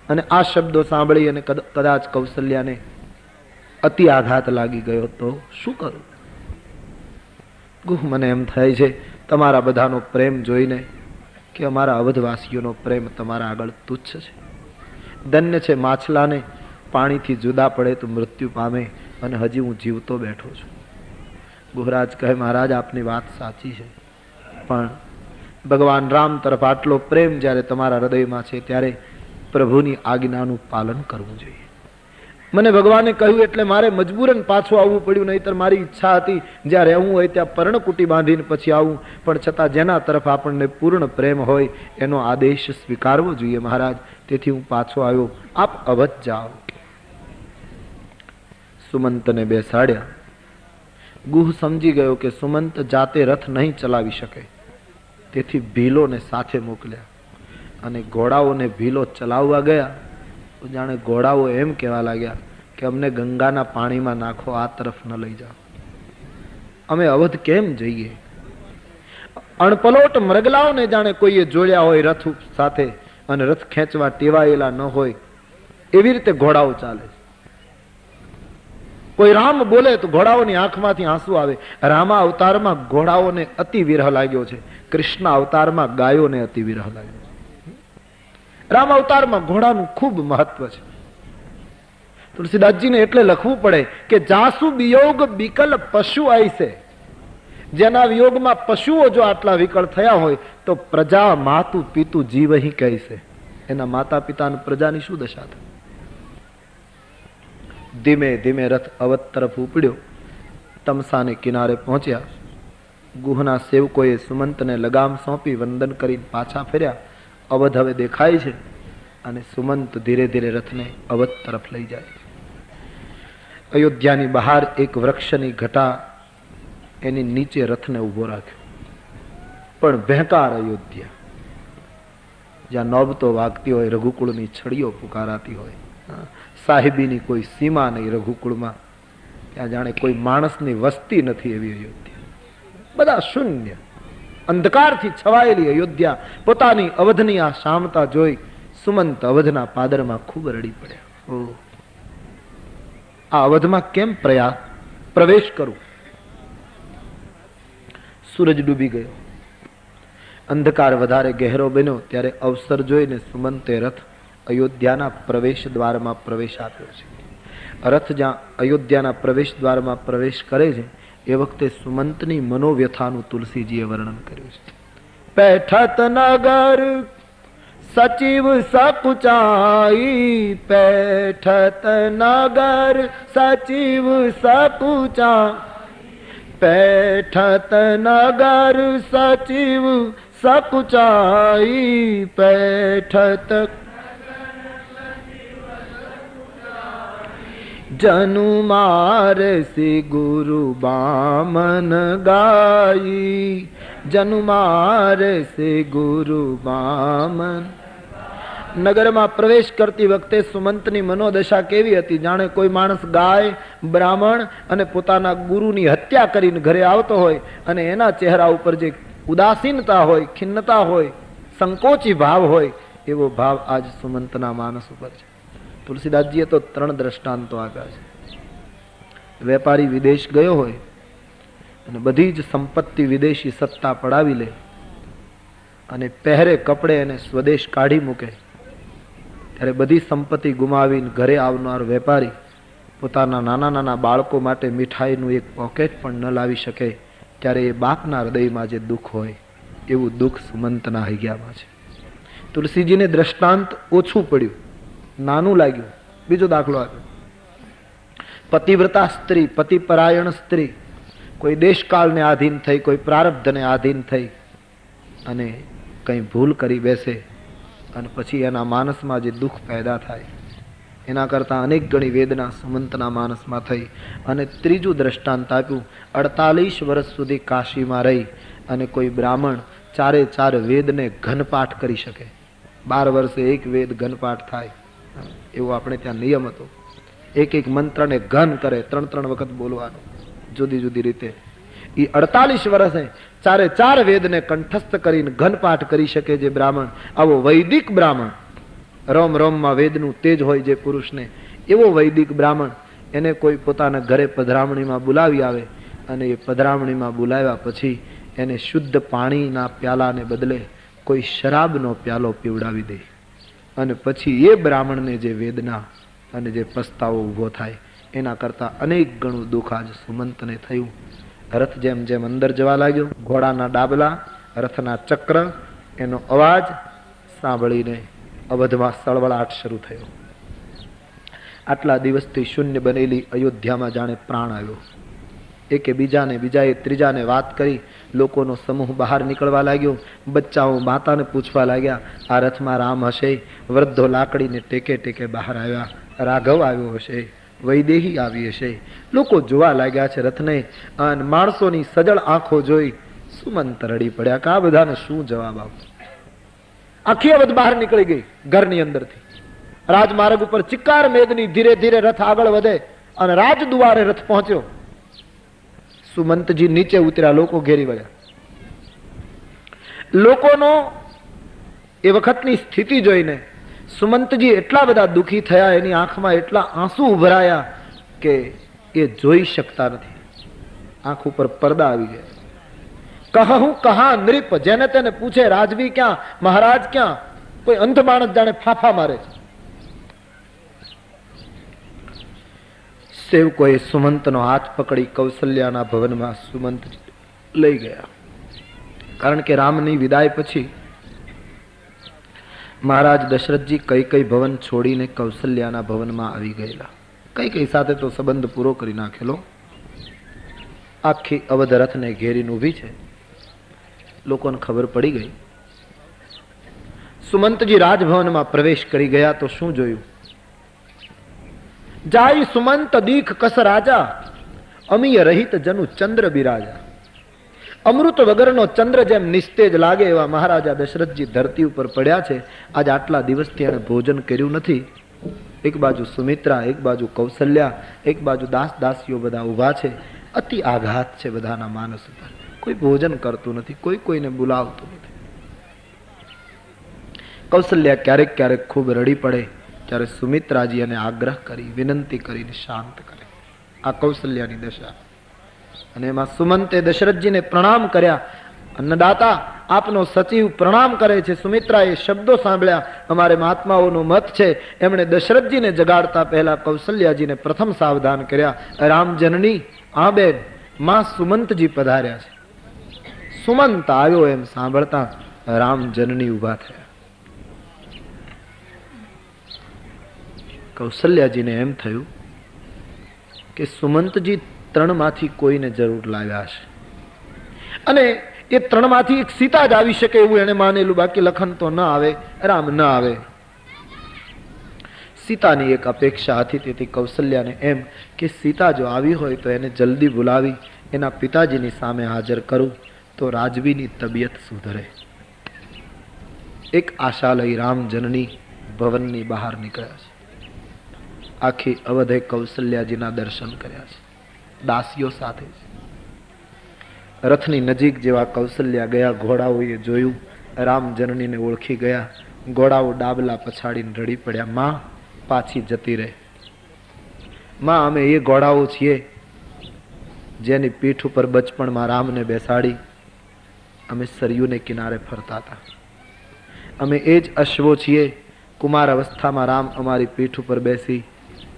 અને આ શબ્દો સાંભળી અને કદાચ કૌશલ્યાને અતિ આઘાત લાગી ગયો તો શું કરું? ગુહ, મને એમ થાય છે તમારા બધાનો પ્રેમ જોઈને કે અમારા અવધવાસીઓનો પ્રેમ તમારા આગળ તુચ્છ છે. ધન્ય છે માછલાને પાણીથી જુદા પડે તો મૃત્યુ પામે, અને હજી હું જીવતો બેઠો છું. ગુહરાજ કહે, મહારાજ આપની વાત સાચી છે, પણ ભગવાન રામ તરફ આટલો પ્રેમ જ્યારે તમારા હૃદયમાં છે ત્યારે પ્રભુની આજ્ઞાનું પાલન કરવું જોઈએ. મને ભગવાને કહ્યું એટલે મારે મજબૂરન પાછું આવવું પડ્યું, નહીતર મારી ઈચ્છા હતી જ્યાં રહેવું હોય ત્યાં પર્ણકુટી બાંધીને પછી આવું. પણ છતાં જેના તરફ આપણને પૂર્ણ પ્રેમ હોય એનો આદેશ સ્વીકારવો જોઈએ મહારાજ. તેથી હું પાછો આવ્યો, આપ અવધ જાઓ. સુમંતને બેસાડ્યા. ગુહ સમજી ગયો કે સુમંત જાતે રથ નહીં ચલાવી શકે, તેથી ભીલોને સાથે મોકલ્યા. અને ઘોડાઓને ભીલો ચલાવવા ગયા તો જાણે ઘોડાઓ એમ કહેવા લાગ્યા કે અમને ગંગાના પાણીમાં નાખો, આ તરફ ન લઈ જાઓ, અમે અવધ કેમ જઈએ? અણપલોટ મરગલાઓને જાણે કોઈએ જોડ્યા હોય રથ સાથે, અને રથ ખેંચવા ટેવાયેલા ન હોય એવી રીતે ઘોડાઓ ચાલે. કોઈ રામ બોલે તો ઘોડાઓની આંખમાંથી આંસુ આવે. રામા અવતારમાં ઘોડાઓને અતિ વિરહ લાગ્યો છે, કૃષ્ણ અવતારમાં ગાયોને અતિ વિરહ લાગ્યો છે. રામ અવતારમાં ઘોડાનું ખૂબ મહત્વ છે. તુલસીદાસજીને એટલે લખવું પડે કે જાસુ વિયોગ વિકલ પશુ આઈસે. જેના વિયોગમાં પશુઓ જો આટલા વિકળ થયા હોય તો પ્રજા માતુ પિતુ જીવ અહીં કહેશે. એના માતા પિતા પ્રજાની શું દશા થાય? ધીમે ધીમે રથ અવધ તરફ ઉપડ્યો. તમસાને કિનારે પહોંચ્યા. ગુહના સેવકોએ સુમંતને લગામ સોંપી વંદન કરી પાછા ફર્યા. અવધ હવે દેખાય છે, અને સુમંત ધીરે ધીરે રથને અવધ તરફ લઈ જાય. અયોધ્યાની બહાર એક વૃક્ષની ઘટા, એની નીચે રથને ઉભો રાખ્યો. પણ ભેંકાર અયોધ્યા, જ્યાં નોબતો વાગતી હોય, રઘુકુળની છડીઓ પુકારાતી હોય, સાહેબીની કોઈ સીમા નહીં રઘુકુળમાં, ત્યાં જાણે કોઈ માણસની વસ્તી નથી એવી અયોધ્યા. બધા શૂન્ય, અંધકારથી છવાયેલી અયોધ્યા. પોતાની અવધની આ શામતા જોઈ સુમંત અવધના પાદરમાં ખૂબ રડી પડ્યા. ઓહ, આ અવધમાં કેમ પ્રવેશ કરું? સૂરજ ડૂબી ગયો, અંધકાર વધારે ગહેરો બન્યો. ત્યારે અવસર જોઈને સુમંતે રથ અયોધ્યાના પ્રવેશ દ્વારમાં પ્રવેશ આપ્યો છે. રથ જ્યાં અયોધ્યાના પ્રવેશ દ્વારમાં પ્રવેશ કરે છે એ વખતે સુમંતની મનોવ્યથાનું તુલસીજીએ વર્ણન કર્યું છે. પેઠત નગર સચિવ સકુચાઈ, પેઠત નગર સચિવ સકુચા, પેઠત નગર સચિવ સકુચાઈ, પેઠત જનુ મારે સી ગુરુ બામન ગાઈ, જનુ મારે સી ગુરુ બામન. નગરમાં પ્રવેશ કરતી વખતે સુમંતની મનોદશા કેવી હતી? જાણે કોઈ માણસ ગાય, બ્રાહ્મણ અને પોતાના ગુરુની હત્યા કરીને ઘરે આવતો હોય અને એના ચહેરા ઉપર જે ઉદાસીનતા હોય, ખિન્નતા હોય, સંકોચી ભાવ હોય, એવો ભાવ આજ સુમંતના માનસ ઉપર છે. તુલસીદાસજીએ તો 3 દ્રષ્ટાંતો આપ્યા છે. વેપારી વિદેશ ગયો હોય અને બધી જ સંપત્તિ વિદેશી સત્તા પડાવી લે અને પહેરે કપડે એને સ્વદેશ કાઢી મૂકે, ત્યારે બધી સંપત્તિ ગુમાવીને ઘરે આવનાર વેપારી પોતાના નાના નાના બાળકો માટે મીઠાઈનું એક પોકેટ પણ ન લાવી શકે, ત્યારે એ બાપના હૃદયમાં જે દુઃખ હોય એવું દુઃખ સુમંતના હૈયામાં છે. તુલસીજીને દ્રષ્ટાંત ઓછું પડ્યું, નાનું લાગ્યું. બીજો દાખલો આપ્યો. પતિવ્રતા સ્ત્રી, પતિપરાયણ સ્ત્રી કોઈ દેશકાળને આધીન થઈ, કોઈ પ્રારબ્ધને આધીન થઈ અને કંઈ ભૂલ કરી બેસે અને પછી એના માનસમાં જે દુઃખ પેદા થાય, એના કરતાં અનેક ગણી વેદના સુમંતના માનસમાં થઈ. અને ત્રીજું દ્રષ્ટાંત આપ્યું. 48 વર્ષ સુધી કાશીમાં રહી અને કોઈ બ્રાહ્મણ 4 વેદને ઘનપાઠ કરી શકે. 12 વર્ષે એક વેદ ઘનપાઠ થાય એવો આપણે ત્યાં નિયમ હતો. એક મંત્રને ઘન કરે, 3 વખત બોલવાનું જુદી જુદી રીતે. એ 48 વર્ષે 4 વેદને કંઠસ્થ કરીને ઘનપાઠ કરી શકે જે બ્રાહ્મણ, આવો વૈદિક બ્રાહ્મણ, રોમ રોમમાં વેદનું તેજ હોય જે પુરુષને, એવો વૈદિક બ્રાહ્મણ એને કોઈ પોતાના ઘરે પધરામણીમાં બોલાવી આવે અને એ પધરામણીમાં બોલાવ્યા પછી એને શુદ્ધ પાણીના પ્યાલાને બદલે કોઈ શરાબનો પ્યાલો પીવડાવી દે અને પછી એ બ્રાહ્મણને જે વેદના અને જે પસ્તાવો ઊભો થાય, એના કરતાં અનેક ગણું દુઃખ આજ સુમંતને થયું. રથ જેમ જેમ અંદર જવા લાગ્યો, ઘોડાના ડાબલા, રથના ચક્ર, એનો અવાજ સાંભળીને અવધમાં સળવળાટ શરૂ થયો. આટલા દિવસથી શૂન્ય બનેલી અયોધ્યામાં જાણે પ્રાણ આવ્યો. એકે બીજાને, બીજાએ ત્રીજાને વાત કરી, લોકોનો સમૂહ બહાર નીકળવા લાગ્યો. બચ્ચાઓ માતાને પૂછવા લાગ્યા, આ રથમાં રામ હશે? વૃદ્ધો લાકડીને ટેકે ટેકે બહાર આવ્યા. રાઘવ આવ્યો હશે, વૈદેહી આવી હશે. લોકો જોવા લાગ્યા છે રથને, અને માણસોની સજળ આંખો જોઈ સુમંત રડી પડ્યા કે આ બધાને શું જવાબ આપો. આખી અવધ બહાર નીકળી ગઈ ઘરની અંદરથી. રાજમાર્ગ ઉપર ચિક્કાર મેદની ધીરે ધીરે રથ આગળ વધે અને રાજદુવારે રથ પહોંચ્યો. સુમંતજી નીચે ઉતર્યા, લોકો ઘેરી વળ્યા. લોકોનો એ વખતની સ્થિતિ જોઈને સુમંતજી એટલા બધા દુઃખી થયા, એની આંખમાં એટલા આંસુ ઉભરાયા કે એ જોઈ શકતા નથી. આંખ ઉપર પડદા આવી ગયા. કહું કહા નૃપ, જેને તેને પૂછે રાજવી ક્યાં, મહારાજ ક્યાં, કોઈ અંધ માણસ જાણે ફાફા મારે છે. સેવકોએ સુમંતનો હાથ પકડી કૌશલ્યાના ભવનમાં સુમંત લઈ ગયા. કારણ કે રામની વિદાય પછી મહારાજ દશરથજી કઈ ભવન છોડીને કૌશલ્યાના ભવનમાં આવી ગયેલા. કઈ સાથે તો સંબંધ પૂરો કરી નાખેલો. આખી અવધ રથને ઘેરીને ઊભી છે. લોકોને ખબર પડી ગઈ. સુમંતજી રાજભવનમાં પ્રવેશ કરી ગયા તો શું જોયું? જાય સુમંત દીખ કસ રાજા, અમીય રહિત જનુ ચંદ્ર બિરાજા. અમૃત વગરનો ચંદ્ર જેમ નિસ્તેજ લાગે એવા મહારાજા દશરથજી ધરતી ઉપર પડ્યા છે. આજ આટલા દિવસથી એણે ભોજન કર્યું નથી. એક બાજુ સુમિત્રા, એક બાજુ કૌશલ્યા, એક બાજુ દાસ દાસીઓ બધા ઊભા છે. અતિ આઘાત છે બધાના માનસ ઉપર. કોઈ ભોજન કરતું નથી, કોઈ કોઈને બોલાવતું નથી. કૌશલ્યા ક્યારેક ક્યારેક ખૂબ રડી પડે ત્યારે સુમિત્રાજી એને આગ્રહ કરી, વિનંતી કરીને શાંત કરે. આ કૌશલ્યાની દશા. અને એમાં સુમંતે દશરથજીને પ્રણામ કર્યા. અન્નદાતા, આપનો સચિવ પ્રણામ કરે છે. સુમિત્રાએ શબ્દો સાંભળ્યા. અમારે મહાત્માઓનો મત છે, એમણે દશરથજીને જગાડતા પહેલા કૌશલ્યાજીને પ્રથમ સાવધાન કર્યા. રામ જનની, આ બેન, માં સુમંતજી પધાર્યા છે. સુમંત આવ્યો એમ સાંભળતા રામ જનની ઉભા થયા. કૌશલ્યાજીને એમ થયું કે સુમંતજી 3 માંથી કોઈને જરૂર લાવ્યા છે અને એ 3 માંથી એક સીતા જ આવી શકે એવું એને માનેલું. બાકી લખન તો ન આવે, રામ ન આવે. સીતાની એક અપેક્ષા હતી, તેથી કૌશલ્યાને એમ કે સીતા જો આવી હોય તો એને જલ્દી બોલાવી એના પિતાજીની સામે હાજર કરું તો રાજવીની તબિયત સુધરે. એક આશા લઈ રામ જનની ભવનની બહાર નીકળ્યા છે. આખી અવધે કૌશલ્યાજીના દર્શન કર્યા છે, દાસીઓ સાથે છે. રથની નજીક જેવા કૌશલ્યા ગયા, ઘોડાઓએ જોયું, રામ જનનીને ઓળખી ગયા. ઘોડાઓ ડાબલા પછાડીને રડી પડ્યા, માં પાછી જતી રહે. માં અમે એ ઘોડાઓ છીએ જેની પીઠ ઉપર બચપણમાં રામને બેસાડી અમે સરયુને કિનારે ફરતા હતા. અમે એ જ અશ્વો છીએ, કુમાર અવસ્થામાં રામ અમારી પીઠ ઉપર બેસી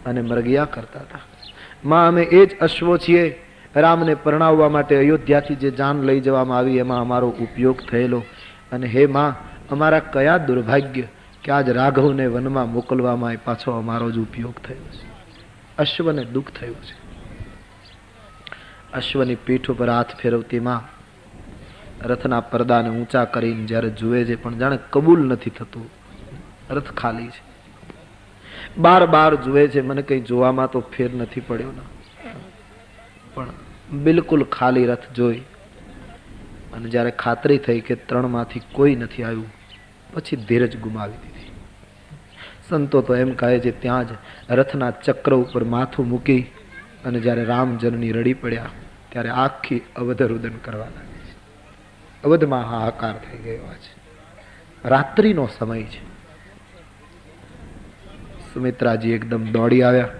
અને મરગિયા કરતા હતા. માં અમે એ જ અશ્વો છીએ, રામને પરણાવવા માટે અયોધ્યાથી જે જાન લઈ જવામાં આવી એમાં અમારો ઉપયોગ થયેલો. અને હે માં, અમારા કયા દુર્ભાગ્ય કે આજ રાઘવને વનમાં મોકલવામાં પાછો અમારો જ ઉપયોગ થયો છે. અશ્વને દુઃખ થયું છે. અશ્વની પીઠ ઉપર હાથ ફેરવતી માં રથના પડદાને ઊંચા કરીને જ્યારે જુએ છે પણ જાણે કબૂલ નથી થતું. રથ ખાલી છે. બાર બાર જુએ છે, મને કઈ જોવામાં તો ફેર નથી પડ્યો ના, પણ બિલકુલ ખાલી રથ જોઈ અને જ્યારે ખાતરી થઈ કે ત્રણમાંથી કોઈ નથી આવ્યું પછી ધીરજ ગુમાવી દીધી. સંતો તો એમ કહે છે ત્યાં જ રથના ચક્ર ઉપર માથું મૂકી અને જ્યારે રામજનની રડી પડ્યા ત્યારે આખી અવધ રુદન કરવા લાગી છે. અવધમાં હાહાકાર થઈ ગયો છે. રાત્રિનો સમય છે. સુમિત્રાજી એકદમ દોડી આવ્યા,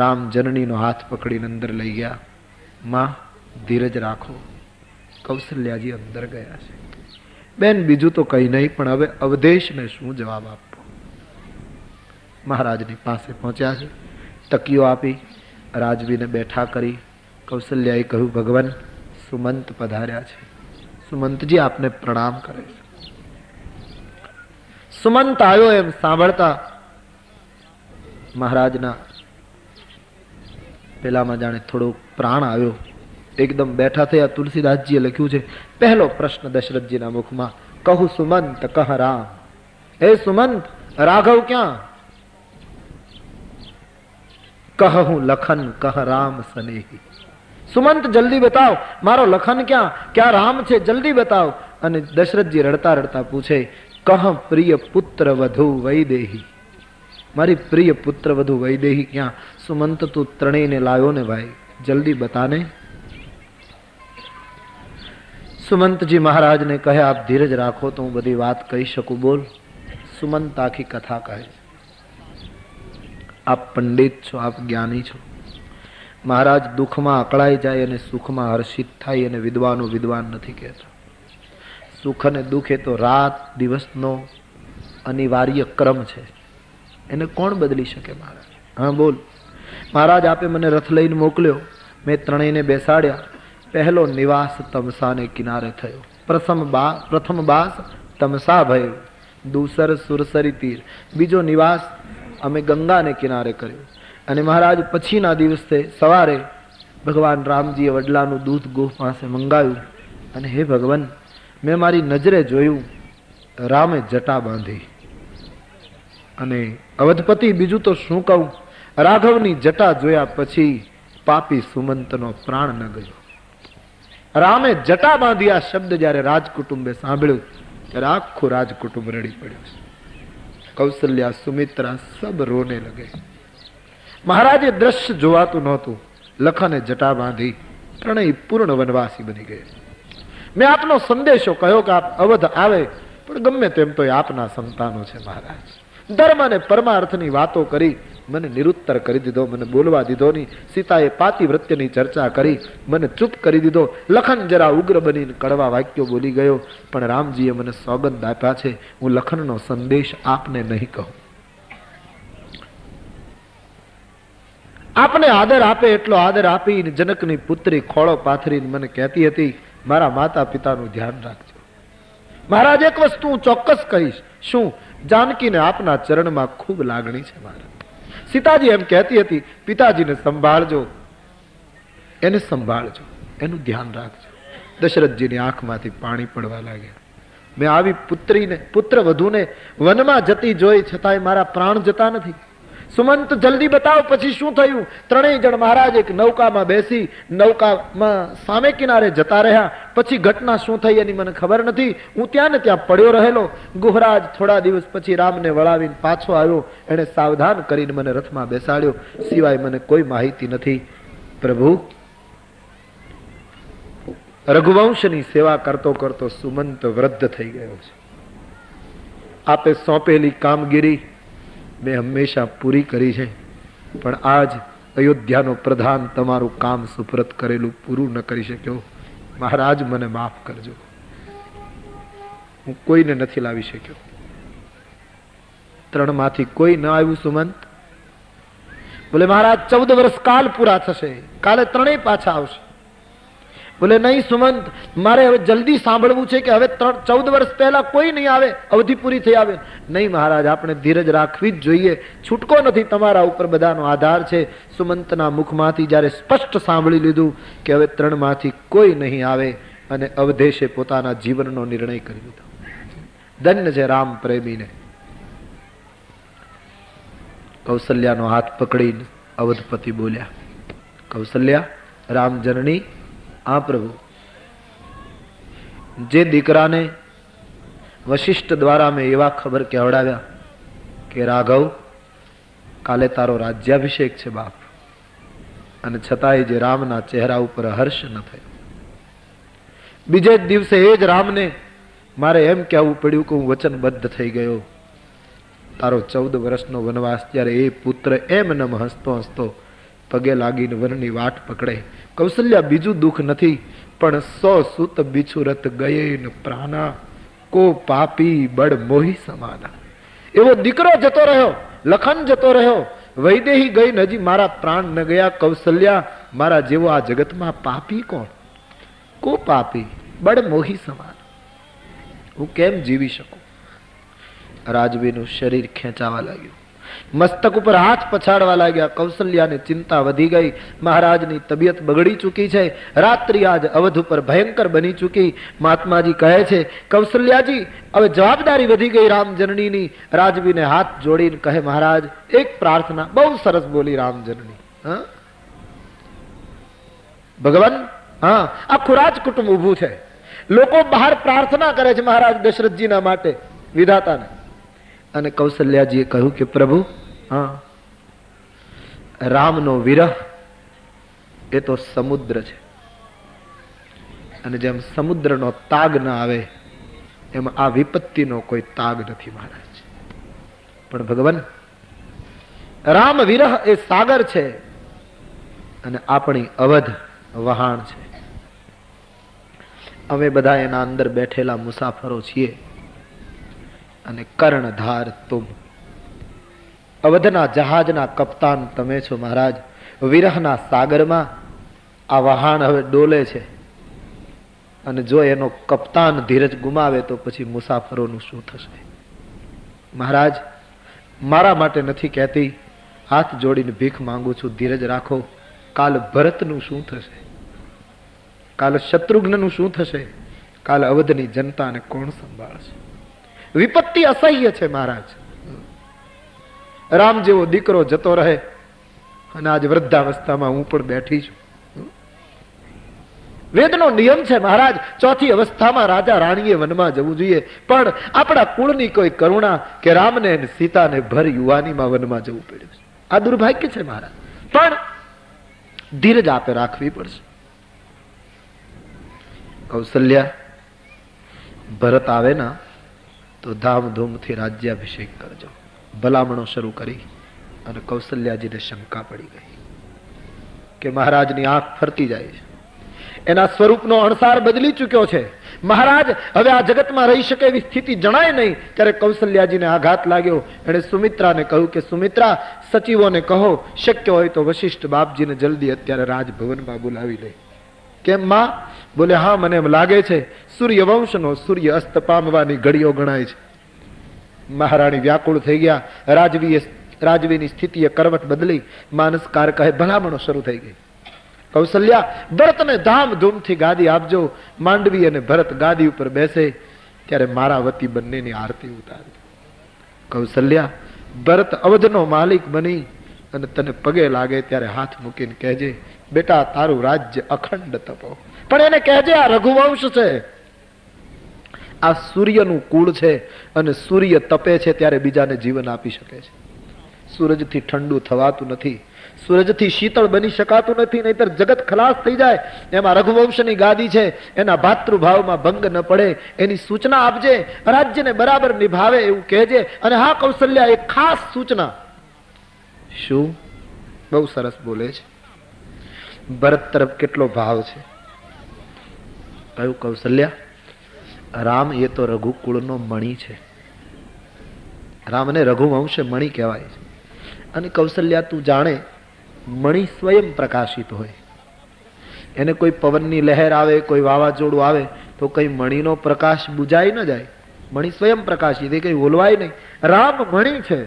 રામ જનનીનો હાથ પકડીને અંદર લઈ ગયા. માં ધીરજ રાખો. કૌશલ્યાજી અંદર ગયા છે. બેન બીજું તો કઈ નહીં, પણ હવે અવધેશને શું જવાબ આપવો? મહારાજની પાસે પહોંચ્યા છે. તકીઓ આપી, રાજવીને બેઠા કરી. કૌશલ્યાએ કહ્યું, ભગવાન સુમંત પધાર્યા છે. સુમંતજી આપને પ્રણામ કરે છે. સુમંત આવ્યો એમ સાંભળતા મહારાજના પેલામાં જાણે થોડો પ્રાણ આવ્યો. એકદમ બેઠા થયા. તુલસીદાસજીએ લખ્યું છે, પહેલો પ્રશ્ન દશરથજીના મુખમાં, કહું સુમંત કહ રામ. હે સુમંત, રાઘવ ક્યાં? કહું લખન કહ રામ સનેહી. સુમંત જલ્દી બતાવ, મારો લખન ક્યાં? ક્યાં રામ છે? જલ્દી બતાવ. અને દશરથજી રડતા રડતા પૂછે, કહ પ્રિય પુત્ર વધુ વૈદેહી. મારી પ્રિય પુત્ર વધુ વૈદેહી ક્યાં? સુમંત તું ત્રણેયને લાવ્યો ને ભાઈ, જલ્દી બતાને. સુમંતજી મહારાજને કહે, આપ ધીરજ રાખો તો હું બધી વાત કહી શકું. બોલ. સુમંત આખી કથા કહે. આપ પંડિત છો, આપ જ્ઞાની છો. મહારાજ દુઃખમાં અકળાઈ જાય અને સુખમાં હર્ષિત થાય, અને વિદ્વાનો વિદ્વાન નથી કહેતા. સુખ અને દુઃખ એ તો રાત દિવસનો અનિવાર્ય ક્રમ છે, એને કોણ બદલી શકે મહારાજ? હા બોલ. મહારાજ આપે મને રથ લઈને મોકલ્યો, મેં ત્રણેયને બેસાડ્યા. પહેલો નિવાસ તમસાને કિનારે થયો. પ્રથમ બાસ તમસા ભયો, દૂસર સુરસરી તીર. બીજો નિવાસ અમે ગંગાને કિનારે કર્યો. અને મહારાજ પછીના દિવસે સવારે ભગવાન રામજીએ વડલાનું દૂધ ગોહ પાસે મંગાવ્યું. અને હે ભગવાન, મેં મારી નજરે જોયું, રામે જટા બાંધી. અને અવધપતિ બીજું તો શું કહું, રાઘવની જટા જોયા પછી પાપી સુમંતનો પ્રાણ ન ગયો. રામે જટા બાંધી આ શબ્દ જ્યારે રાજકુટુંબે સાંભળ્યું ત્યારે આખું રાજકુટુંબ રડી પડ્યું. કૌશલ્યા, સુમિત્રા સબ રોને લગે. મહારાજે દ્રશ્ય જોવાતું નહોતું. લખને જટા બાંધી ત્રણેય પૂર્ણ વનવાસી બની ગયા. મેં આપનો સંદેશો કહ્યો કે આપ અવધ આવે, પણ ગમે તેમ તો આપના સંતાનો છે મહારાજ. ધર્મ અને પરમાર્થની વાતો કરી મને નિરુત્તર કરી દીધો, મને બોલવા દીધો નહીં. સીતાએ પાતિવ્રત્યની ચર્ચા કરી, મને ચૂપ કરી દીધો. લખન જરા ઉગ્ર બનીને કડવા વાક્યો બોલી ગયો, પણ રામજીએ મને સોગંદ આપ્યા છે, હું લખનનો સંદેશ આપને નહીં કહું. આપને આદર આપે એટલો આદર આપીને જનકની પુત્રી ખોળો પાથરીને મને કહેતી હતી, મારા માતા પિતાનું ધ્યાન રાખજો. મહારાજ એક વસ્તુ હું ચોક્કસ કહીશ. શું? જાનકીને આપના ચરણમાં ખૂબ લાગણી છે મહારાજ. સીતાજી એમ કહેતી હતી, પિતાજીને સંભાળજો, એને સંભાળજો, એનું ધ્યાન રાખજો. દશરથજીની આંખમાંથી પાણી પડવા લાગ્યા. મેં આવી પુત્રીને પુત્ર વધુને વનમાં જતી જોઈ, છતાંય મારા પ્રાણ જતા નથી. સુમંત જલ્દી બતાવો પછી શું થયું? ત્રણેય જણ મહારાજ એક નૌકામાં બેસી નૌકામાં સામે કિનારે જતા રહ્યા. પછી ઘટના શું થઈ એની મને ખબર નથી. હું ત્યાં ને ત્યાં પડ્યો રહેલો. ગુહરાજ થોડા દિવસ પછી રામને વળાવીને પાછો આવ્યો. એને સાવધાન કરીને મને રથમાં બેસાડ્યો. સિવાય મને કોઈ માહિતી નથી. પ્રભુ, રઘુવંશની સેવા કરતો કરતો સુમંત વૃદ્ધ થઈ ગયો છે. આપે સોંપેલી કામગીરી મેં હંમેશા પૂરી કરી છે, પણ આજ અયોધ્યાનો પ્રધાન તમારું કામ સુપરત કરેલું પૂરું ન કરી શક્યો. મહારાજ મને માફ કરજો. હું કોઈને નથી લાવી શક્યો. ત્રણમાંથી કોઈ ન આવ્યું સુમંત? બોલે મહારાજ 14 વર્ષ કાલ પૂરા થશે, કાલે ત્રણેય પાછા આવશે. બોલે નહીં સુમંત, મારે હવે જલ્દી સાંભળવું છે કે હવે 14 વર્ષ પહેલા કોઈ નહીં આવે, અવધિ પૂરી થઈ આવે. નહીં મહારાજ, આપણે ધીરજ રાખવી જ જોઈએ. છૂટકો નથી, તમારા ઉપર બધાનો આધાર છે. સુમંતના મુખમાંથી જ્યારે સ્પષ્ટ સાંભળી લીધું કે હવે 3માંથી કોઈ નહીં આવે, અને અવધેશે પોતાના જીવનનો નિર્ણય કરી લીધો. ધન્ય છે રામ પ્રેમીને. કૌશલ્યાનો હાથ પકડીને અવધપતિ બોલ્યા, કૌશલ્યા, રામ જનની, આ પ્રભુ, જે દીકરાને વશિષ્ઠ દ્વારા મેં એવા ખબર કહેવડાવ્યા કે રાઘવ, કાલે તારો રાજ્યાભિષેક છે બાપ, અને છતાંય જે રામના ચહેરા ઉપર હર્ષ ન થયો. બીજે જ દિવસે એ જ રામને મારે એમ કહેવું પડ્યું કે હું વચનબદ્ધ થઈ ગયો. તારો 14 વર્ષનો વનવાસ. ત્યારે એ પુત્ર એમ નમ હસતો હસતો પગે લાગીને વનની વાટ પકડે. કૌશલ્યા, બીજું દુઃખ નથી, પણ 100 સુત બિછુરત ગયે ન પ્રાણા, કો પાપી બળ મોહી સમાના. એવો દીકરો જતો રહ્યો, લખન જતો રહ્યો, વૈદેહી ગઈ ને હજી મારા પ્રાણ ન ગયા. કૌશલ્યા, મારા જેવો આ જગતમાં પાપી કોણ? કો પાપી બળ મોહી સમાન. હું કેમ જીવી શકું? રાજવીનું શરીર ખેંચાવા લાગ્યું, મસ્તક ઉપર હાથ પછાડવા લાગ્યા. કૌશલ્યાને ચિંતા વધી ગઈ. મહારાજની તબિયત બગડી ચૂકી છે. રાત્રિ આજ અવધ ઉપર ભયંકર બની ચૂકી. મહાત્માજી કહે છે, કૌશલ્યાજી, હવે જવાબદારી વધી ગઈ રામજનનીની. રાજવીને હાથ જોડીને કહે, મહારાજ એક પ્રાર્થના. બહુ સરસ બોલી રામજનની. હા ભગવાન, હા, આખું રાજકુટુંબ ઊભું છે. લોકો બહાર પ્રાર્થના કરે છે મહારાજ દશરથજીના માટે, વિધાતાને. અને કૌશલ્યાજીએ કહ્યું કે પ્રભુ, હા, રામનો વિરહ એ તો સમુદ્ર છે, અને જેમ સમુદ્રનો તાગ ના આવે એમ આ વિપત્તિનો કોઈ તાગ નથી મહારાજ. પણ ભગવાન, રામ વિરહ એ સાગર છે, અને આપણી અવધ વહાણ છે. અમે બધા એના અંદર બેઠેલા મુસાફરો છીએ, અને કર્ણધાર તુમ. અવધના જહાજના કપ્તાન તમે છો મહારાજ. વિરહના સાગરમાં આ વહાણ હવે ડોલે છે, અને જો એનો કપ્તાન ધીરજ ગુમાવે તો પછી મુસાફરોનું શું થશે? મહારાજ, મારા માટે નથી કહેતી, હાથ જોડીને ભીખ માંગુ છું, ધીરજ રાખો. કાલ ભરતનું શું થશે? કાલ શત્રુઘ્નનું શું થશે? કાલ અવધની જનતાને કોણ સંભાળશે? વિપત્તિ અસહ્ય છે મહારાજ. રામ જેવો દીકરો જતો રહે, અને આજ વૃદ્ધાવસ્થામાં હું પણ બેઠી છું. વેદનો નિયમ છે મહારાજ, ચોથી અવસ્થામાં રાજા રાણીએ વનમાં જવું જોઈએ, પણ આપણા કુળની કોઈ કરુણા કે રામને અને સીતાને ભર યુવાનીમાં વનમાં જવું પડ્યું છે. આ દુર્ભાગ્ય છે મહારાજ, પણ ધીરજ આપે રાખવી પડશે. કૌશલ્યા, ભરત આવે ના તો ધામધૂમથી રાજ્યાભિષેક કરજો. ભલામણો શરૂ કરી, અને કૌશલ્યાજીને શંકા પડી ગઈ કે મહારાજની આંખ ફરતી જાય છે, એના સ્વરૂપનો અણસાર બદલી ચૂક્યો છે. મહારાજ હવે આ જગતમાં રહી શકે એવી સ્થિતિ જણાય નહીં. ત્યારે કૌશલ્યાજીને આઘાત લાગ્યો. એણે સુમિત્રાને કહ્યું કે સુમિત્રા, સચિવોને કહો શક્ય હોય તો વશિષ્ઠ બાપજીને જલ્દી અત્યારે રાજભવનમાં બોલાવી લે. કેમ માં? બોલે હા, મને એમ લાગે છે સૂર્યવંશનો સૂર્ય અસ્ત પામવાની ઘડીઓ ગણાય છે. મહારાણી વ્યાકુળ થઈ ગયા. રાજવીની સ્થિતિએ કરવટ બદલી. માનસકાર કહે, ભલામણો શરૂ થઈ ગઈ. કૌશલ્યા, ભરતને ધામધૂમથી ગાદી આપજો. માંડવી અને ભરત ગાદી ઉપર બેસે ત્યારે મારા વતી બંનેની આરતી ઉતારી. કૌશલ્યા, ભરત અવધનો માલિક બની અને તને પગે લાગે ત્યારે હાથ મૂકીને કહેજે, બેટા તારું રાજ્ય અખંડ તપો. પણ એને કહેજે આ રઘુવંશ છે, આ સૂર્યનું કુળ છે, અને સૂર્ય તપે છે ત્યારે બીજાને જીવન આપી શકે છે. સૂરજથી ઠંડુ થવાતું નથી, સૂરજથી શીતળ બની શકાતું નથી, નહીતર જગત ખલાસ થઈ જાય. એમાં રઘુવંશની ગાદી છે, એના ભાતૃભાવમાં ભંગ ન પડે એની સૂચના આપજે, રાજ્યને બરાબર નિભાવે એવું કહેજે. અને હા કૌશલ્યા, એક ખાસ સૂચના. શું? બહુ સરસ બોલે છે. ભરત તરફ કેટલો ભાવ છે. કયું? કૌશલ્યા, રામ એ તો રઘુકુળનો મણિ છે. રામને રઘુવંશ મણિ કહેવાય છે. અને કૌશલ્યા, તું જાણે મણિ સ્વયં પ્રકાશિત હોય. એને કોઈ પવનની લહેર આવે, કોઈ વાવાઝોડું આવે તો કઈ મણિનો પ્રકાશ બુજાઈ ન જાય. મણિ સ્વયં પ્રકાશિત, એ કઈ ઓલવાય નહીં. રામ મણિ છે.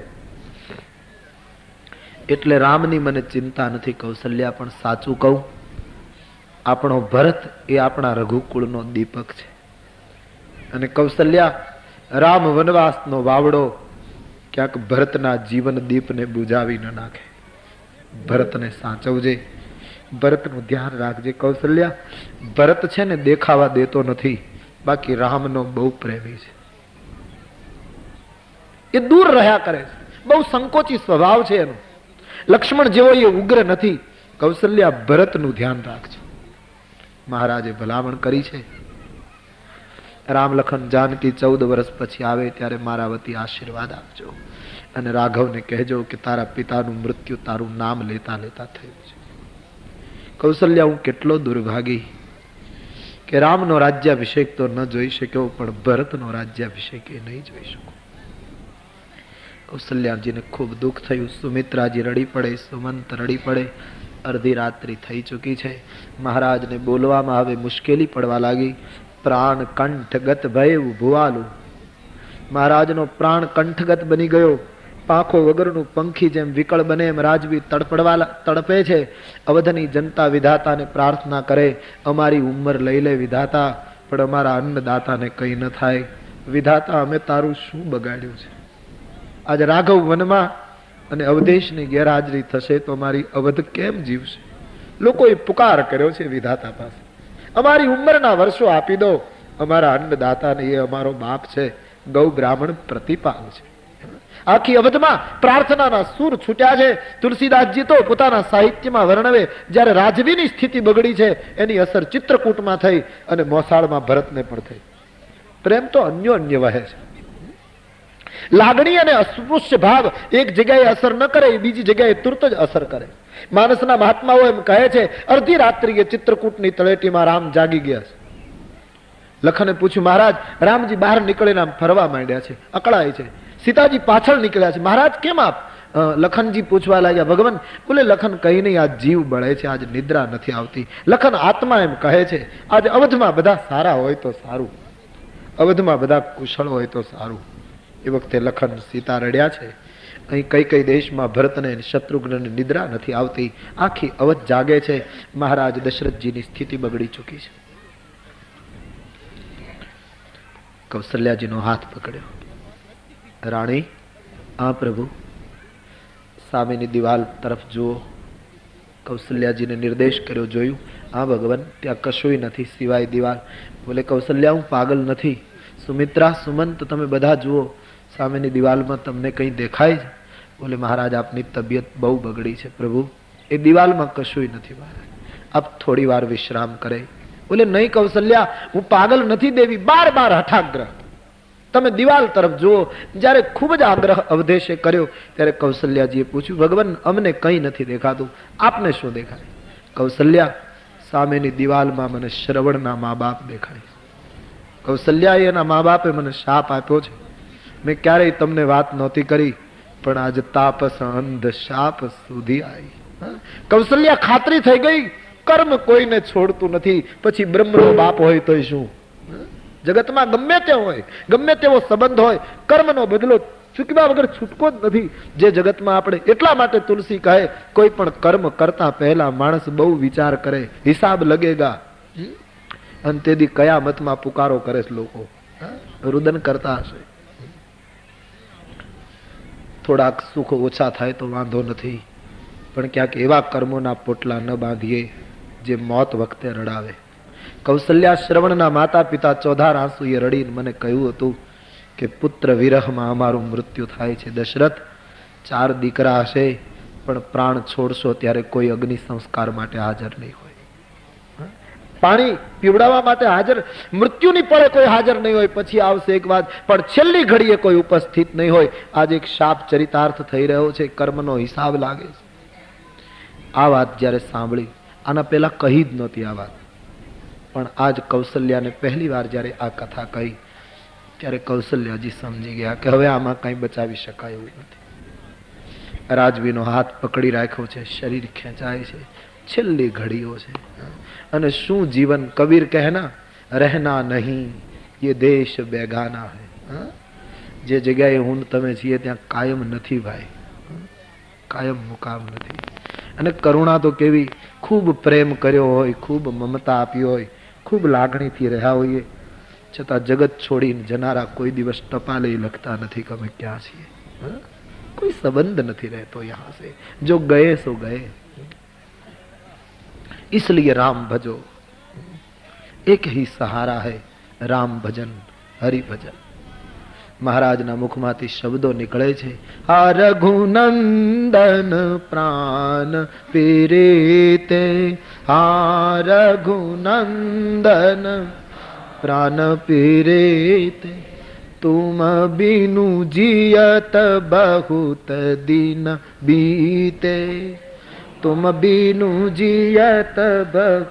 એટલે રામની મને ચિંતા નથી કૌશલ્યા. પણ સાચું કહું, આપણો ભરત એ આપણા રઘુકુળનો દીપક છે. અને કૌશલ્યા, રામ વનવાસનો વાવડો ક્યાંક ભરતના જીવન દીપને બુજાવી ન નાખે. ભરતને સાચવજે, ભરતનું ધ્યાન રાખજે. કૌશલ્યા, ભરત છે ને દેખાવા દેતો નથી, બાકી રામનો બહુ પ્રેમી છે. એ દૂર રહ્યા કરે છે, બહુ સંકોચી સ્વભાવ છે એનો. લક્ષ્મણ જેવો એ ઉગ્ર નથી. કૌશલ્યા, ભરતનું ધ્યાન રાખજો. મહારાજે ભલામણ કરી છે. રામ લખન જાનકી 14 વર્ષ પછી આવે ત્યારે મારા વતી આશીર્વાદ આપજો. અને રાઘવને કહેજો કે તારા પિતાનું મૃત્યુ તારું નામ લેતા લેતા થયું છે. કૌશલ્યા, હું કેટલો દુર્ભાગી કે રામનો રાજ્યાભિષેક તો ન જોઈ શક્યો, પણ ભરતનો રાજ્યાભિષેક એ નહીં જોઈ શકું. કૌશલ્યાજીને ખૂબ દુઃખ થયું. સુમિત્રાજી રડી પડે, સુમંત રડી પડે. અડધી રાત્રિ થઈ ચૂકી છે. મહારાજને બોલવામાં હવે મુશ્કેલી પડવા લાગી. પ્રાણ કંઠગત ભયું ભુવાલું. મહારાજનો પ્રાણ કંઠગત બની ગયો. પાંખો વગરનું પંખી જેમ વિકળ બને એમ રાજવી તડપે છે. અવધની જનતા વિધાતાને પ્રાર્થના કરે, અમારી ઉંમર લઈ લે વિધાતા, પણ અમારા અન્નદાતાને કંઈ ન થાય. વિધાતા, અમે તારું શું બગાડ્યું છે? આજે રાઘવ વનમાં અને અવધેશની ગેરહાજરી થશે તો અમારી અવધ કેમ જીવશે? લોકોએ પુકાર કર્યો છે વિધાતા પાસે, અમારી ઉંમરના વર્ષો આપી દો. અમારા અન્નદાતાને એ અમારો બાપ છે, ગૌ બ્રાહ્મણ પ્રતિપાલ છે. આખી અવધમાં પ્રાર્થનાના સૂર છૂટ્યા છે. તુલસીદાસજી તો પોતાના સાહિત્યમાં વર્ણવે, જ્યારે રાજવીની સ્થિતિ બગડી છે એની અસર ચિત્રકૂટમાં થઈ અને મોસાળમાં ભરતને પણ થઈ. પ્રેમ તો અન્યોન્ય વહે છે. લાગણી અને અસ્પૃશ્ય ભાવ એક જગ્યાએ અસર ન કરે, બીજી જગ્યાએ તુરત જ અસર કરે. માનસના મહાત્માઓ એમ કહે છે, અડધી રાત્રિએ ચિત્રકૂટની તળેટીમાં રામ જાગી ગયા છે. લખને પૂછ્યું, મહારાજ, રામજી બહાર નીકળીને આમ ફરવા માંડ્યા છે, અકળાય છે. સીતાજી પાછળ નીકળ્યા છે. મહારાજ કેમ આપ? લખનજી પૂછવા લાગ્યા, ભગવાન. બોલે, લખન કઈ નહીં, આજ જીવ બળે છે, આજ નિદ્રા નથી આવતી. લખન આત્મા એમ કહે છે, આજ અવધમાં બધા સારા હોય તો સારું, અવધમાં બધા કુશળ હોય તો સારું. એ વખતે લખન સીતા રડ્યા છે. અહીં કઈ કઈ દેશમાં ભરતને શત્રુઘ્નને નિદ્રા નથી આવતી, આખી અવધ જાગે છે. મહારાજ દશરથજીની સ્થિતિ બગડી ચૂકી છે. કૌશલ્યાજીનો હાથ પકડ્યો. રાણી, હા પ્રભુ. સામેની દિવાલ તરફ જુઓ. કૌશલ્યાજીને નિર્દેશ કર્યો. જોયું? હા ભગવાન, ત્યાં કશુંય નથી સિવાય દિવાલ. બોલે, કૌશલ્યા, હું પાગલ નથી. સુમિત્રા, સુમંત, તમે બધા જુઓ, સામેની દિવાલમાં તમને કંઈ દેખાય છે? બોલે, મહારાજ, આપની તબિયત બહુ બગડી છે. પ્રભુ, એ દિવાલમાં કશુંય નથી મહારાજ, આપ થોડી વાર વિશ્રામ કરે. બોલે, નહીં કૌશલ્યા, હું પાગલ નથી દેવી. બાર બાર હઠાગ્રહ. તમે દિવાલ તરફ જુઓ. જ્યારે ખૂબ જ આગ્રહ અવધેશે કર્યો ત્યારે કૌશલ્યાજીએ પૂછ્યું, ભગવાન, અમને કંઈ નથી દેખાતું, આપને શું દેખાય? કૌશલ્યા, સામેની દિવાલમાં મને શ્રવણના મા બાપ દેખાય. કૌશલ્યા, એના મા બાપે મને શાપ આપ્યો છે. મેં ક્યારેય તમને વાત નહોતી કરી, પણ આજ તાપસ અંધ શાપ સુધી આવી. કૌશલ્યા ખાતરી થઈ ગઈ, કર્મ કોઈને છોડતું નથી. પછી બ્રહ્મનો બાપ હોય તોય શું? જગતમાં ગમે તે હોય, ગમે તેવો સંબંધ હોય, કર્મનો બદલો ચૂકવ્યા વગર છૂટકો જ નથી. જે જગતમાં આપણે, એટલા માટે તુલસી કહે, કોઈ પણ કર્મ કરતા પહેલા માણસ બહુ વિચાર કરે, હિસાબ લગેગા. અને તેથી કયામતમાં પુકારો કરે છે લોકો. રુદન કરતા હશે. થોડાક સુખ ઓછા થાય તો વાંધો નથી, પણ ક્યાંક એવા કર્મોના પોટલા ન બાંધીએ જે મોત વખતે રડાવે. કૌશલ્યા શ્રવણના માતા પિતા ચોધાર આંસુએ રડીને મને કહ્યું હતું કે પુત્ર વિરહમાં અમારું મૃત્યુ થાય છે. દશરથ, 4 દીકરા હશે, પણ પ્રાણ છોડશો ત્યારે કોઈ અગ્નિ સંસ્કાર માટે હાજર નહીં હોય, પાણી પીવડાવવા માટે હાજર, મૃત્યુની પળે કોઈ હાજર નહીં હોય. પછી આવશે એક વાત, પણ છેલ્લી ઘડીએ કોઈ ઉપસ્થિત નહીં હોય. આજે એક શાપ ચરિતાર્થ થઈ રહ્યો છે, કર્મનો હિસાબ લાગે છે. આ વાત જ્યારે સાંભળી, આના પહેલા કહી જ નહોતી આ વાત, પણ આજ કૌશલ્યાને પહેલી વાર જ્યારે આ કથા કહી ત્યારે કૌશલ્યાજી સમજી ગયા કે હવે આમાં કંઈ બચાવી શકાય એવું નથી. રાજવીનો હાથ પકડી રાખ્યો છે, શરીર ખેંચાય છે, છેલ્લી ઘડીઓ છે. અને શું જીવન, કબીર કહેના રહેના નહીં ये દેશ બેગાના હૈ. જે જગ્યાએ હું તમે છીએ ત્યાં કાયમ નથી ભાઈ, કાયમ મુકામ નથી. અને કરુણા તો કેવી, ખૂબ પ્રેમ કર્યો હોય, ખૂબ મમતા આપી હોય, ખૂબ લાગણીથી રહ્યા હોઈએ, છતાં જગત છોડીને જનારા કોઈ દિવસ ટપાલે લખતા નથી કે અમે ક્યાં છીએ. કોઈ સંબંધ નથી રહેતો યહાં સે, જો ગए સો ગए. इसलिए राम भजो, एक ही सहारा है, राम भजन हरि भजन. મહારાજના મુખમાંથી શબ્દો નીકળે છે, આ રઘુનંદન પ્રાણ પીરેતે, આ રઘુનંદન પ્રાણ પીરેતે, तुम बिनु जियत बहुत दिन बीते, तुम बिनु जियत बहुत.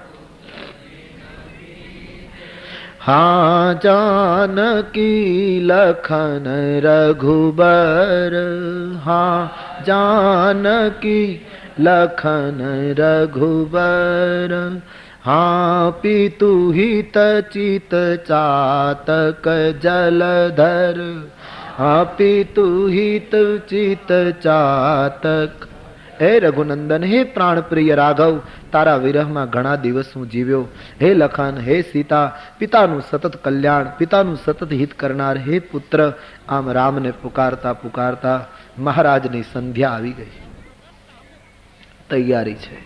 हाँ जानकी लखन रघुबर, हाँ जानकी लखन रघुबर, हाँ पितु हित चित चातक जलधर, हाँ पितु हित चित चातक. હે રઘુનંદન, હે પ્રાણ પ્રિય રાઘવ, તારા વિરહમાં ઘણા દિવસ હું જીવ્યો. હે લખન, હે સીતા, પિતાનું સતત કલ્યાણ, પિતાનું સતત હિત કરનાર હે પુત્ર. આમ રામને પુકારતા પુકારતા મહારાજની સંધ્યા આવી ગઈ. તૈયારી છે.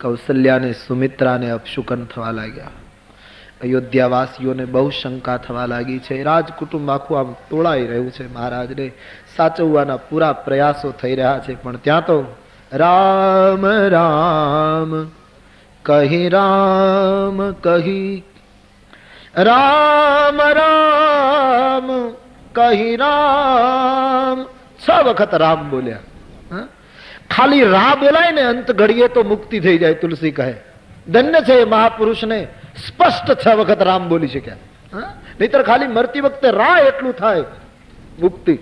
કૌશલ્યાને, સુમિત્રાને અપશુકન થવા લાગ્યા. અયોધ્યાવાસીઓને બહુ શંકા થવા લાગી છે. રાજકુટુંબ આખું આમ તોળાઈ રહ્યું છે. મહારાજને સાચવવાના પૂરા પ્રયાસો થઈ રહ્યા છે, પણ ત્યાં તો રામ રામ કહી, રામ કહી, રામ રામ કહી, રામ 6 વખત રામ બોલ્યા. ખાલી રા બોલાય ને અંત ઘડીએ તો મુક્તિ થઈ જાય. તુલસી કહે ધન્ય છે એ મહાપુરુષને સ્પષ્ટ 6 વખત રામ બોલી શક્યા. નહીતર ખાલી મરતી વખતે રા એટલું થાય મુક્તિ.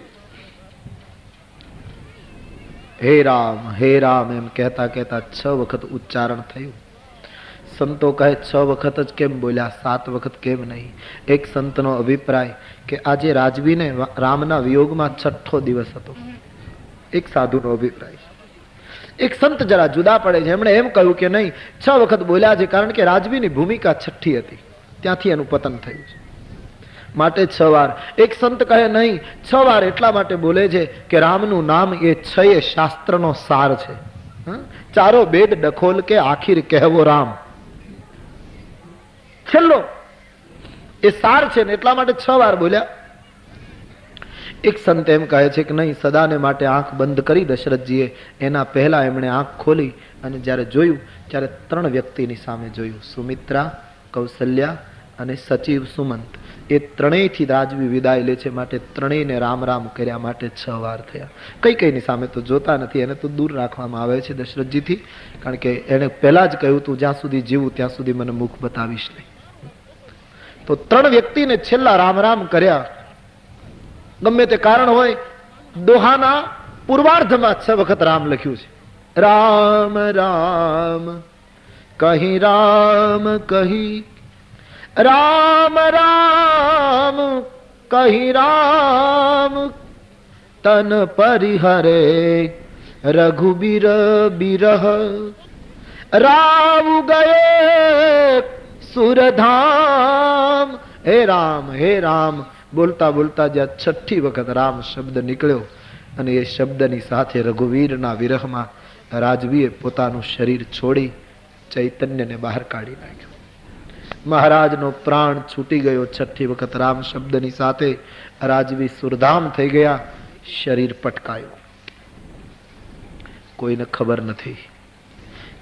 હે રામ એમ કહેતા કહેતા 6 વખત ઉચ્ચારણ થયું. સંતો કહે 6 વખત જ કેમ બોલ્યા, 7 વખત કેમ નહીં? એક સંતનો અભિપ્રાય કે આજે રાજવીને રામના વિયોગમાં 6થો દિવસ હતો. એક સાધુનો અભિપ્રાય. એક સંત જરા જુદા પડે છે, એમણે એમ કહ્યું કે નહીં 6 વખત બોલ્યા છે, કારણ કે રાજવીની ભૂમિકા 6ઠી હતી, ત્યાંથી એનું પતન થયું છે, માટે 6 વાર. એક સંત કહે નહીં 6 વાર એટલા માટે બોલે છે કે રામનું નામ એ 6 શાસ્ત્રનો સાર છે. ચારો બેડ ડખોલ કે આખીર કહેવો રામ, છેલ્લો એ સાર છે ને એટલા માટે 6 વાર બોલ્યા. એક સંત એમ કહે છે કે નહીં, સદાને માટે આંખ બંધ કરી દશરથજીએ, એના પહેલા એમણે આંખ ખોલી અને જ્યારે જોયું ત્યારે 3 વ્યક્તિની સામે જોયું, સુમિત્રા, કૌશલ્યા અને સચિવ સુમંત. એ ત્રણેયથી રાજવી વિદાય લે છે, માટે ત્રણેયને રામ રામ કર્યા માટે 6 વાર થયા. કઈની સામે તો જોતા નથી, એને તો દૂર રાખવામાં આવે છે દશરથજીથી, કારણ કે એને પહેલા જ કહ્યું તું જ્યાં સુધી જીવું ત્યાં સુધી મને મુખ બતાવીશ નહીં. તો 3 વ્યક્તિને છેલ્લા રામ રામ કર્યા. ગમે તે કારણ હોય, દોહાના પૂર્વાર્ધમાં 6 વખત રામ લખ્યું છે. રામ રામ કહી, રામ કહી, રામ રામ કહી, રામ તન પરિહરે રઘુબીર બિરહ, રામ ગયે સુરધામ. હે રામ બોલતા બોલતા જ્યાં છઠ્ઠી વખત રામ શબ્દ નીકળ્યો અને એ શબ્દની સાથે રઘુવીરના વિરહમાં રાજવીએ પોતાનું શરીર છોડી ચૈતન્યને બહાર કાઢી નાખ્યું. મહારાજનો પ્રાણ છૂટી ગયો. છઠ્ઠી વખત રામ શબ્દની સાથે રાજવી સુરધામ થઈ ગયા. શરીર પટકાયું. કોઈને ખબર નથી.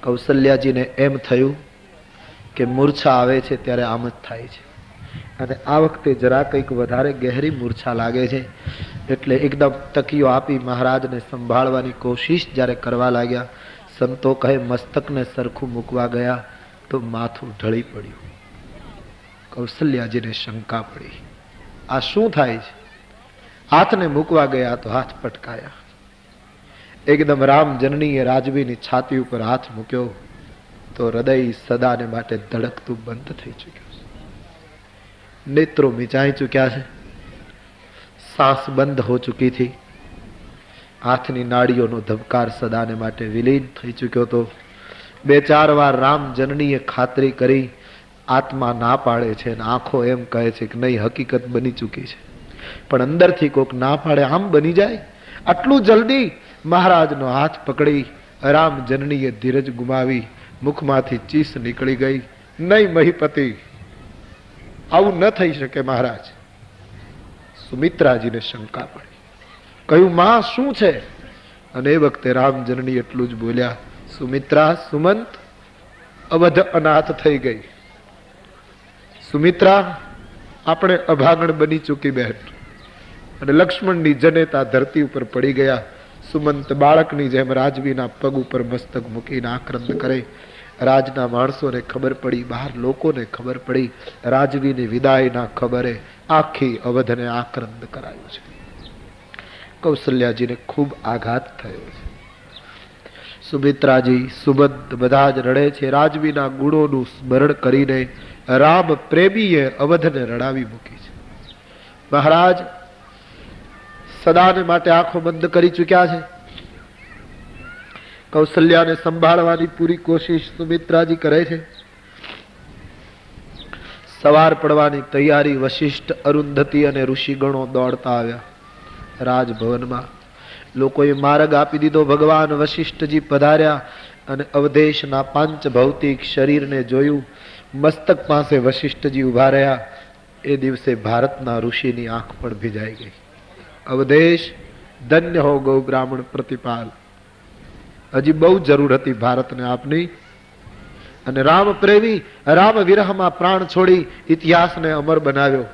કૌશલ્યાજીને એમ થયું કે મૂર્છા આવે છે ત્યારે આમ જ થાય છે, અને આ વખતે જરા કંઈક વધારે ગહેરી મૂર્છા લાગે છે. એટલે એકદમ તકીઓ આપી મહારાજને સંભાળવાની કોશિશ જ્યારે કરવા લાગ્યા, સંતો કહે મસ્તકને સરખું મૂકવા ગયા તો માથું ઢળી પડ્યું. કૌશલ્યાજીને શંકા પડી, આ શું થાય છે? હાથને મૂકવા ગયા તો હાથ પટકાયા. એકદમ રામ જનનીએ રાજવીની છાતી ઉપર હાથ મૂક્યો તો હૃદય સદાને માટે ધડકતું બંધ થઈ ચૂક્યું છે. નેત્રો મિચાઈ ચૂક્યા છે. सांस બંધ હો ચૂકી थी. હાથની નાડીઓનો ધબકાર સદાને માટે વિલીન થઈ ચૂક્યો હતો. બે ચાર વાર રામ જનનીએ ખાતરી કરી, આત્મા ના પાડે છે અને આંખો એમ કહે છે કે નહીં, હકીકત બની ચૂકી છે. પણ અંદરથી કોક ના પાડે, આમ બની જાય આટલું જલ્દી? મહારાજનો હાથ પકડી રામ જનનીએ ધીરજ ગુમાવી. મુખમાંથી ચીસ નીકળી ગઈ, નહીં મહીપતિ, આવું ન થઈ શકે મહારાજ. સુમિત્રાજીને શંકા પડી. કહ્યું માં શું છે? અને એ વખતે રામ જનની એટલું જ બોલ્યા, સુમિત્રા, સુમંત અવધ અનાથ થઈ ગઈ. સુમિત્રા આપણે અભાગણ બની ચૂકી બહેન. અને લક્ષ્મણની જનેતા ધરતી ઉપર પડી ગયા. સુમંત બાળકની જેમ રાજવીના પગ ઉપર મસ્તક મૂકીને આક્રંદ કરે. રાજના માણસોને ખબર પડી, બહાર લોકોને ખબર પડી. રાજવીની વિદાયના ખબરે આખી અવધને આક્રંદ કરાયું છે. કૌશલ્યાજીને ખૂબ આઘાત થયો છે. સુમિત્રાજી, સુબંધ બધા જ રડે છે. રાજવીના ગુણોનું સ્મરણ કરીને રામ પ્રેમીએ અવધને રડાવી મૂકી છે. મહારાજ સદાને માટે આંખો બંધ કરી ચૂક્યા છે. કૌશલ્યાને સંભાળવાની પૂરી કોશિશ સુમિત્રાજી કરે છે. સવાર પડવાની તૈયારી. વશિષ્ઠ, અરુંધતી અને ઋષિગણો દોડતા આવ્યા રાજભવનમાં. લોકોએ માર્ગ આપી દીધો. ભગવાન વશિષ્ઠજી પધાર્યા અને અવધેશના પાંચ ભૌતિક શરીરને જોયું. મસ્તક પાસે વશિષ્ઠજી ઉભા રહ્યા. એ દિવસે ભારતના ઋષિની આંખ પણ ભીજાઈ ગઈ. અવધેશ ધન્ય હો ગૌ બ્રાહ્મણ પ્રતિપાલ. હજી બહુ જરૂર હતી ભારતને આપની. અને રામ પ્રેમી રામ વિરહમાં પ્રાણ છોડી ઇતિહાસને અમર બનાવ્યો.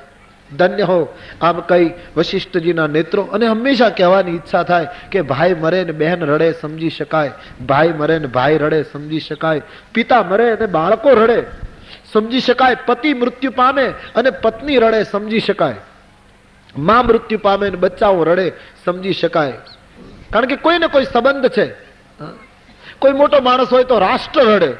ધન્ય હો. આમ કઈ વશિષ્ઠજીના નેત્રો. અને હંમેશા કહેવાની ઈચ્છા થાય કે ભાઈ મરે ને બહેન રડે સમજી શકાય, ભાઈ મરે ને ભાઈ રડે સમજી શકાય, પિતા મરે અને બાળકો રડે સમજી શકાય, પતિ મૃત્યુ પામે અને પત્ની રડે સમજી શકાય, માં મૃત્યુ પામે ને બચ્ચાઓ રડે સમજી શકાય. કારણ કે કોઈને કોઈ સંબંધ છે. કોઈ મોટો માણસ હોય તો રાષ્ટ્ર રડે,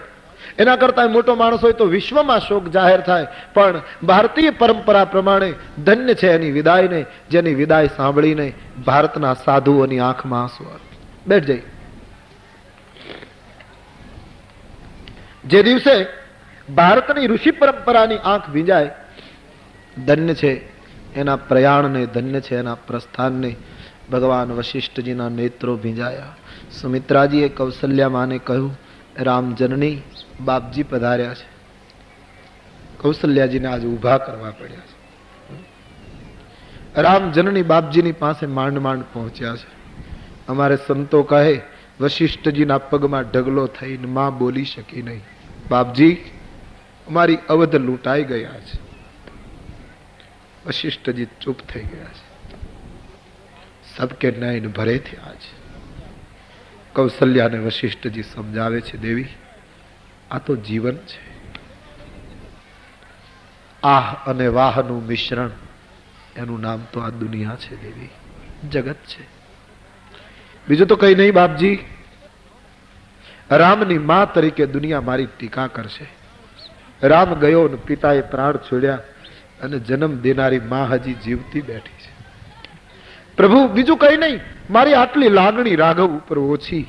એના કરતા મોટો માણસ હોય તો વિશ્વમાં શોક જાહેર થાય. પણ ભારતીય પરંપરા પ્રમાણે ધન્ય છે એની વિદાયને, જેની વિદાય સાંભળીને ભારતના સાધુઓની આંખમાં આંસુ આવે. બેઠ જઈ. જે દિવસે ભારતની ઋષિ પરંપરાની આંખ ભીંજાય, ધન્ય છે એના પ્રયાણને, ધન્ય છે એના પ્રસ્થાનને. ભગવાન વશિષ્ઠજીના નેત્રો ભીંજાયા. સુમિત્રાજીએ કૌશલ્યા માને કહ્યું, રામ જનની બાપજી પધાર્યા છે. કૌશલ્યાજીને આજે ઊભા કરવા પડ્યા છે. રામ જનની બાપજીની પાસે માંડ માંડ પહોંચ્યા છે. અમારે સંતો કહે વશિષ્ઠજીના પગમાં ઢગલો થઈને માં બોલી શકી નહીં, બાપજી અમારી અવધ લૂંટાઈ ગયા છે. વશિષ્ઠજી ચૂપ થઈ ગયા છે. સબકે નયન ભરે थे आज. કૌશલ્યાને વશિષ્ઠજી સમજાવે છે, દેવી આ તો જીવન છે. આહ અને વાહનું મિશ્રણ, એનું નામ તો આ દુનિયા છે દેવી, જગત છે. બીજું તો કઈ નહીં બાપજી. રામની માં તરીકે દુનિયા મારી ટીકા કરશે. રામ ગયો ને પિતાએ પ્રાણ છોડ્યા અને જન્મ દેનારી માં હજી જીવતી બેઠી છે. પ્રભુ બીજું કઈ નહીં, મારી આટલી લાગણી રાઘવ ઉપર ઓછી.